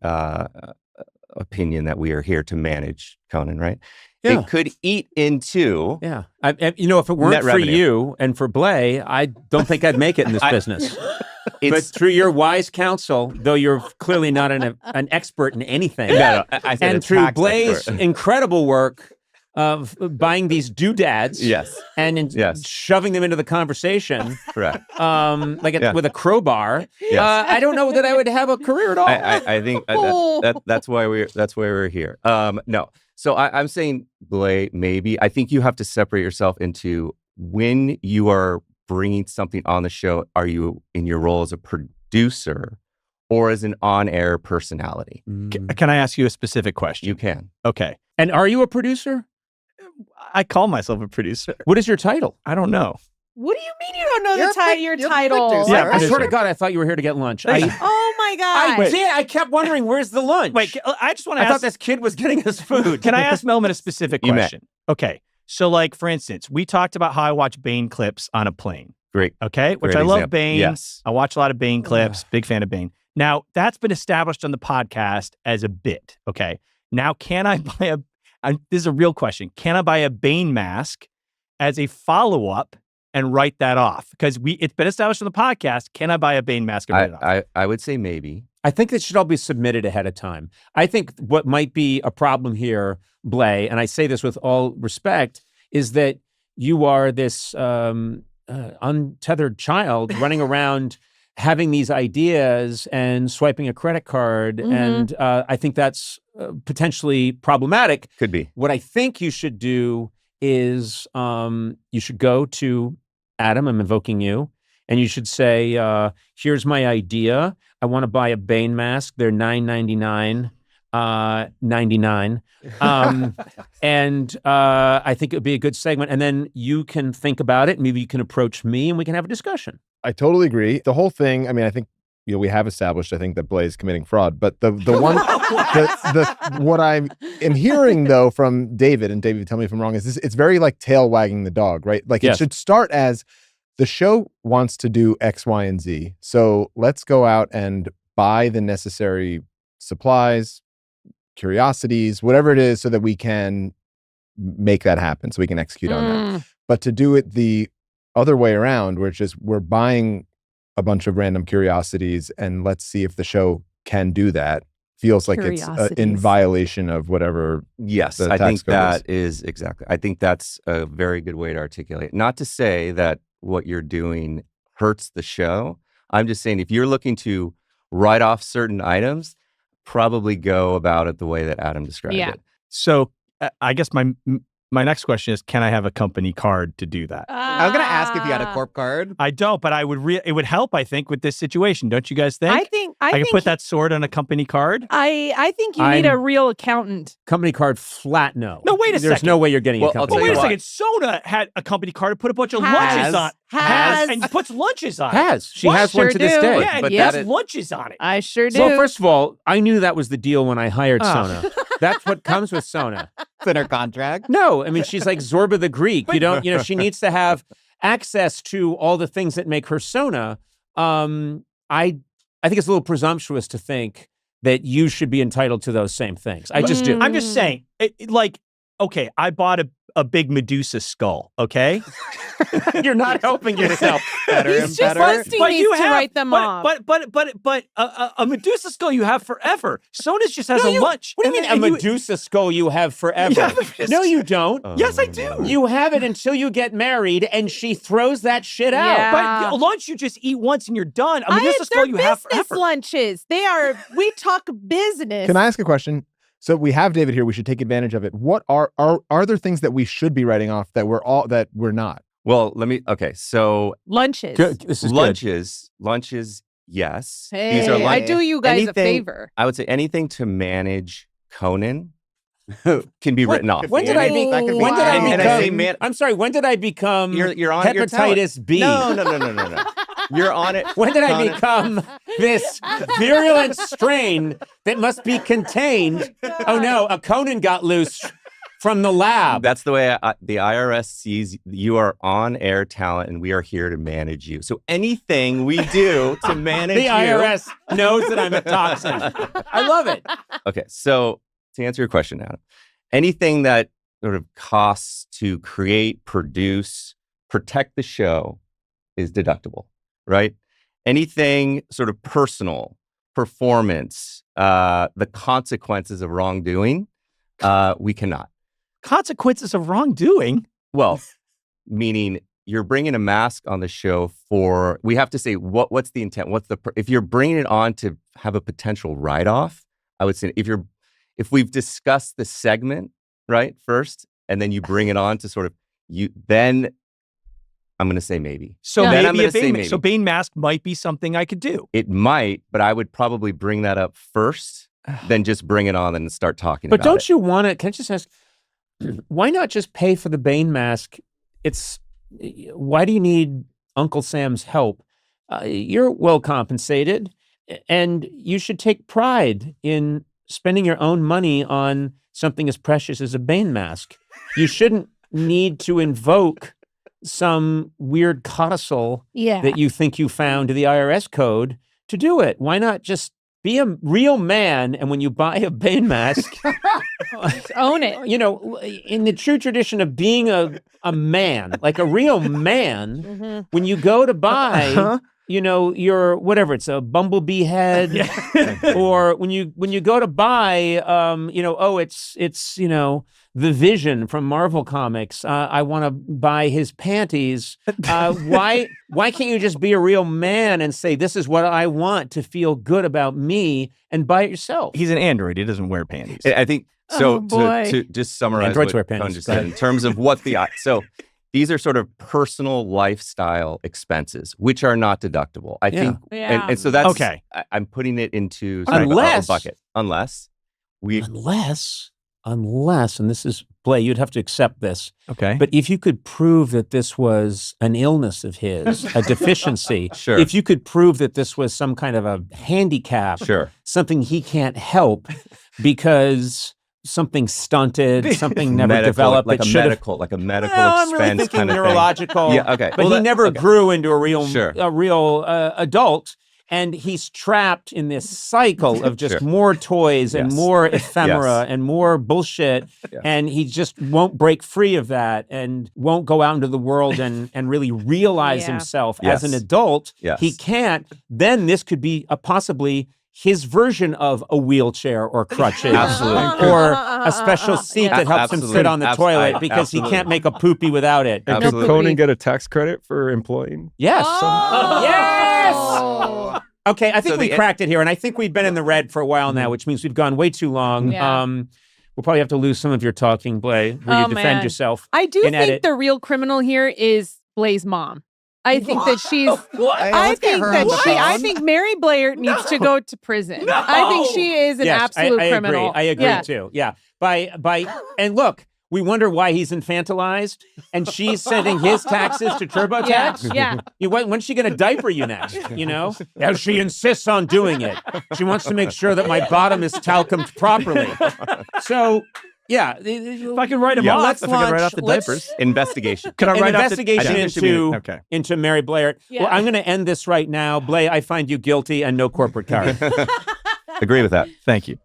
Speaker 8: opinion that we are here to manage Conan, right?
Speaker 2: Yeah.
Speaker 8: It could eat into
Speaker 2: Yeah. if it weren't
Speaker 8: Net
Speaker 2: for
Speaker 8: revenue.
Speaker 2: you and for Blay, I don't think I'd make it in this business. But
Speaker 8: it's
Speaker 2: through your wise counsel, though you're clearly not an expert in anything,
Speaker 8: no, I said
Speaker 2: and
Speaker 8: a
Speaker 2: through
Speaker 8: tax
Speaker 2: Blay's
Speaker 8: expert.
Speaker 2: incredible work of buying these doodads
Speaker 8: Yes,
Speaker 2: and
Speaker 8: Yes.
Speaker 2: shoving them into the conversation,
Speaker 8: correct.
Speaker 2: like
Speaker 8: Yeah.
Speaker 2: with a crowbar,
Speaker 8: Yes.
Speaker 2: I don't know that I would have a career at all.
Speaker 8: I think that's why we're here. No, so I'm saying, Blay, maybe. I think you have to separate yourself into when you are bringing something on the show. Are you in your role as a producer or as an on-air personality?
Speaker 4: Can I ask you a specific question?
Speaker 8: You can.
Speaker 4: Okay.
Speaker 2: And are you a producer?
Speaker 4: I call myself a producer.
Speaker 2: What is your title?
Speaker 4: I don't know.
Speaker 3: What do you mean you don't know
Speaker 6: You're
Speaker 3: your
Speaker 6: you're
Speaker 3: title?
Speaker 6: producer.
Speaker 4: Yeah,
Speaker 2: I swear to
Speaker 4: producer.
Speaker 2: God, I thought you were here to get lunch.
Speaker 3: Oh my God.
Speaker 2: I kept wondering, where's the lunch?
Speaker 4: Wait, I just want to
Speaker 2: I
Speaker 4: ask.
Speaker 2: thought this kid was getting us food.
Speaker 4: Can I ask Melman a specific
Speaker 8: You may.
Speaker 4: question? Okay. So, like, for instance, we talked about how I watch Bane clips on a plane.
Speaker 8: Great.
Speaker 4: Okay. Which
Speaker 8: Great
Speaker 4: I love
Speaker 8: example.
Speaker 4: Bane.
Speaker 8: Yes.
Speaker 4: I watch a lot of Bane clips. Big fan of Bane. Now, that's been established on the podcast as a bit. Okay. Now, can I buy this is a real question. Can I buy a Bane mask as a follow-up and write that off? Because it's been established on the podcast. Can I buy a Bane mask and write it off?
Speaker 8: I would say maybe.
Speaker 2: I think that should all be submitted ahead of time. I think what might be a problem here, Blay, and I say this with all respect, is that you are this untethered child running around having these ideas and swiping a credit card.
Speaker 3: Mhm.
Speaker 2: And I think that's potentially problematic.
Speaker 8: Could be.
Speaker 2: What I think you should do is you should go to Adam, I'm invoking you, and you should say, here's my idea. I want to buy a Bane mask. They're $9.99. 99. And I think it would be a good segment. And then you can think about it. Maybe you can approach me and we can have a discussion.
Speaker 1: I totally agree. The whole thing, I mean, I think we have established, I think, that Blay is committing fraud. But the one, what I am hearing though from David, and David, tell me if I'm wrong, is this? It's very like tail wagging the dog, right? Like
Speaker 2: Yes.
Speaker 1: it should start as the show wants to do X, Y, and Z. So let's go out and buy the necessary supplies, curiosities, whatever it is, so that we can
Speaker 9: make that happen so we can execute on that.
Speaker 3: Mm.
Speaker 9: But to do it the other way around, where it's just we're buying a bunch of random curiosities and let's see if the show can do that, feels like it's in
Speaker 3: Curiosities.
Speaker 9: violation of whatever.
Speaker 8: Yes,
Speaker 9: the
Speaker 8: I
Speaker 9: tax
Speaker 8: think
Speaker 9: code
Speaker 8: that is exactly. I think that's a very good way to articulate it. Not to say that what you're doing hurts the show. I'm just saying if you're looking to write off certain items, probably go about it the way that Adam described
Speaker 3: Yeah.
Speaker 8: it.
Speaker 4: So I guess my next question is, can I have a company card to do that?
Speaker 6: I was gonna ask if you had a corp card.
Speaker 4: I don't, but I would. It would help, I think, with this situation. Don't you guys think?
Speaker 3: I
Speaker 4: can
Speaker 3: think
Speaker 4: put that sword on a company card.
Speaker 3: I think you need a real accountant.
Speaker 2: Company card flat no.
Speaker 4: No, wait a
Speaker 2: There's
Speaker 4: second.
Speaker 2: no way you're getting
Speaker 8: Well,
Speaker 2: a
Speaker 8: I'll
Speaker 2: company
Speaker 4: But wait a
Speaker 8: tell you
Speaker 2: card.
Speaker 4: second. Sona had a company card to put a bunch of
Speaker 3: Has.
Speaker 4: lunches on.
Speaker 3: Has.
Speaker 4: And puts lunches on. it.
Speaker 2: Has. She
Speaker 4: What?
Speaker 2: has one
Speaker 3: Sure
Speaker 2: to this
Speaker 3: do.
Speaker 2: day.
Speaker 4: Yeah, and
Speaker 8: But
Speaker 4: he
Speaker 8: that
Speaker 4: has
Speaker 8: is-
Speaker 4: lunches on it.
Speaker 3: I sure do.
Speaker 2: So first of all, I knew that was the deal when I hired
Speaker 4: Oh.
Speaker 2: Sona. That's what comes with Sona.
Speaker 6: It's in her contract.
Speaker 2: No, I mean she's like Zorba the Greek. She needs to have access to all the things that make her Sona. I think it's a little presumptuous to think that you should be entitled to those same things. I just do.
Speaker 4: I'm just saying, okay, I bought a big Medusa skull, okay?
Speaker 2: You're not helping yourself.
Speaker 3: He's just Busty needs to write them off.
Speaker 4: But a Medusa skull you have forever. Sona's just has a lunch.
Speaker 2: What do you mean a Medusa skull you have forever?
Speaker 4: Yeah, but it's
Speaker 2: no,
Speaker 4: just-
Speaker 2: you don't.
Speaker 4: Yes, I do.
Speaker 2: You have it until you get married, and she throws that shit out.
Speaker 3: Yeah.
Speaker 4: But lunch you just eat once and you're done. A
Speaker 3: I
Speaker 4: Medusa
Speaker 3: had
Speaker 4: skull
Speaker 3: their
Speaker 4: you have
Speaker 3: business
Speaker 4: forever.
Speaker 3: lunches. We talk business.
Speaker 9: Can I ask a question? So we have David here. We should take advantage of it. What are there things that we should be writing off that we're not?
Speaker 8: Well, okay. So
Speaker 3: lunches?
Speaker 2: This is
Speaker 8: lunches, yes.
Speaker 3: Hey,
Speaker 8: These are
Speaker 3: I do you guys a favor.
Speaker 8: I would say anything to manage Conan can be written off.
Speaker 2: When did I be?
Speaker 6: That could be
Speaker 2: When did I
Speaker 6: fine.
Speaker 2: become?
Speaker 8: And I say man-
Speaker 2: I'm sorry. When did I become?
Speaker 8: You're on it. You're
Speaker 2: hepatitis B.
Speaker 8: No. You're on it.
Speaker 2: When did I
Speaker 8: Conan.
Speaker 2: become this virulent strain that must be contained? Oh no, a Conan got loose from the lab.
Speaker 8: That's the way the IRS sees you are on-air talent, and we are here to manage you. So anything we do to manage
Speaker 2: The IRS knows that I'm a toxin. I love it.
Speaker 8: Okay, so to answer your question, Adam, anything that sort of costs to create, produce, protect the show is deductible, right? Anything sort of personal, performance, the consequences of wrongdoing, we cannot.
Speaker 4: Consequences of wrongdoing?
Speaker 8: Well, meaning you're bringing a mask on the show for, we have to say, what's the intent? If you're bringing it on to have a potential write-off, I would say if we've discussed the segment, right, first, and then you bring it on to sort of, then I'm going to say maybe.
Speaker 4: So
Speaker 8: Then I'm
Speaker 4: maybe
Speaker 8: gonna say maybe.
Speaker 4: So Bane mask might be something I could do.
Speaker 8: It might, but I would probably bring that up first, then just bring it on and start talking
Speaker 2: But
Speaker 8: about it.
Speaker 2: don't you want to? Can I just ask? Why not just pay for the Bane mask? Why do you need Uncle Sam's help? You're well compensated, and you should take pride in spending your own money on something as precious as a Bane mask. You shouldn't need to invoke some weird codicil that you think you found to the IRS code to do it. Why not just be a real man, and when you buy a Bane mask,
Speaker 3: own it.
Speaker 2: You know, in the true tradition of being a man, like a real man, when you go to buy, your whatever, it's a bumblebee head, or when you go to buy, it's the Vision from Marvel Comics. I want to buy his panties. Why can't you just be a real man and say, this is what I want to feel good about me, and buy it yourself?
Speaker 4: He's an android. He doesn't wear panties.
Speaker 8: I think so.
Speaker 3: boy.
Speaker 8: To just summarize
Speaker 2: Androids wear
Speaker 8: what Conan
Speaker 2: panties.
Speaker 8: just said in terms of so these are sort of personal lifestyle expenses, which are not deductible. I think,
Speaker 3: Yeah.
Speaker 8: and so that's
Speaker 4: Okay.
Speaker 8: I'm putting it into
Speaker 2: Unless-
Speaker 8: a bucket, unless,
Speaker 2: and this is, Blay, you'd have to accept this.
Speaker 4: Okay.
Speaker 2: But if you could prove that this was an illness of his, a deficiency,
Speaker 8: Sure.
Speaker 2: if you could prove that this was some kind of a handicap,
Speaker 8: Sure.
Speaker 2: something he can't help because something stunted, something never developed,
Speaker 8: like
Speaker 2: that
Speaker 8: a
Speaker 2: should've-
Speaker 8: medical, like a medical
Speaker 2: Well, I'm
Speaker 8: expense
Speaker 2: really thinking
Speaker 8: kind of
Speaker 2: neurological.
Speaker 8: thing. Yeah. Okay.
Speaker 2: But he never grew into a real
Speaker 8: Sure.
Speaker 2: adult. And he's trapped in this cycle of just
Speaker 8: Sure.
Speaker 2: more toys and
Speaker 8: Yes.
Speaker 2: more ephemera
Speaker 8: Yes.
Speaker 2: and more bullshit.
Speaker 8: Yeah.
Speaker 2: And he just won't break free of that and won't go out into the world and really realize
Speaker 3: Yeah.
Speaker 2: himself
Speaker 8: Yes.
Speaker 2: as an adult.
Speaker 8: Yes.
Speaker 2: He can't. Then this could be possibly his version of a wheelchair or crutches
Speaker 8: Absolutely.
Speaker 2: or a special seat that helps him sit
Speaker 8: Absolutely.
Speaker 2: on the toilet because he can't make a poopy without it.
Speaker 5: And
Speaker 8: Absolutely.
Speaker 5: could Conan get a tax credit for employing?
Speaker 2: Yes.
Speaker 3: Oh.
Speaker 2: Yes. Okay, I think
Speaker 8: So
Speaker 2: we
Speaker 8: the-
Speaker 2: cracked it here, and I think we've been in the red for a while now, which means we've gone way too long.
Speaker 3: Yeah.
Speaker 2: We'll probably have to lose some of your talking, Blay, where you
Speaker 3: Oh,
Speaker 2: defend
Speaker 3: man.
Speaker 2: yourself.
Speaker 3: I do
Speaker 2: in
Speaker 3: think
Speaker 2: edit.
Speaker 3: the real criminal here is Blay's mom. I think that she's.
Speaker 6: Hey,
Speaker 3: I
Speaker 6: let's get
Speaker 3: think
Speaker 6: her
Speaker 3: that
Speaker 6: on the
Speaker 3: I
Speaker 6: phone.
Speaker 3: think Mary Blair needs to go to prison. I think she is an
Speaker 2: Yes,
Speaker 3: absolute
Speaker 2: I
Speaker 3: criminal.
Speaker 2: agree. I agree
Speaker 3: Yeah.
Speaker 2: too. Yeah. And look, we wonder why he's infantilized, and she's sending his taxes to TurboTax.
Speaker 3: Yeah.
Speaker 2: When's she going to diaper you next? You know, as she insists on doing it. She wants to make sure that my bottom is talcumed properly. So, yeah.
Speaker 4: If I can write them off,
Speaker 2: let's
Speaker 4: if I can write off
Speaker 2: launch-
Speaker 4: the
Speaker 2: let's-
Speaker 4: diapers.
Speaker 8: Investigation.
Speaker 4: Could I
Speaker 2: An
Speaker 4: write
Speaker 2: investigation
Speaker 4: off the, I think there should be an-
Speaker 2: into
Speaker 4: okay.
Speaker 2: into Mary Blair.
Speaker 3: Yeah.
Speaker 2: Well, I'm going to end this right now. Blay, I find you guilty and no corporate card.
Speaker 8: Agree with that.
Speaker 4: Thank you.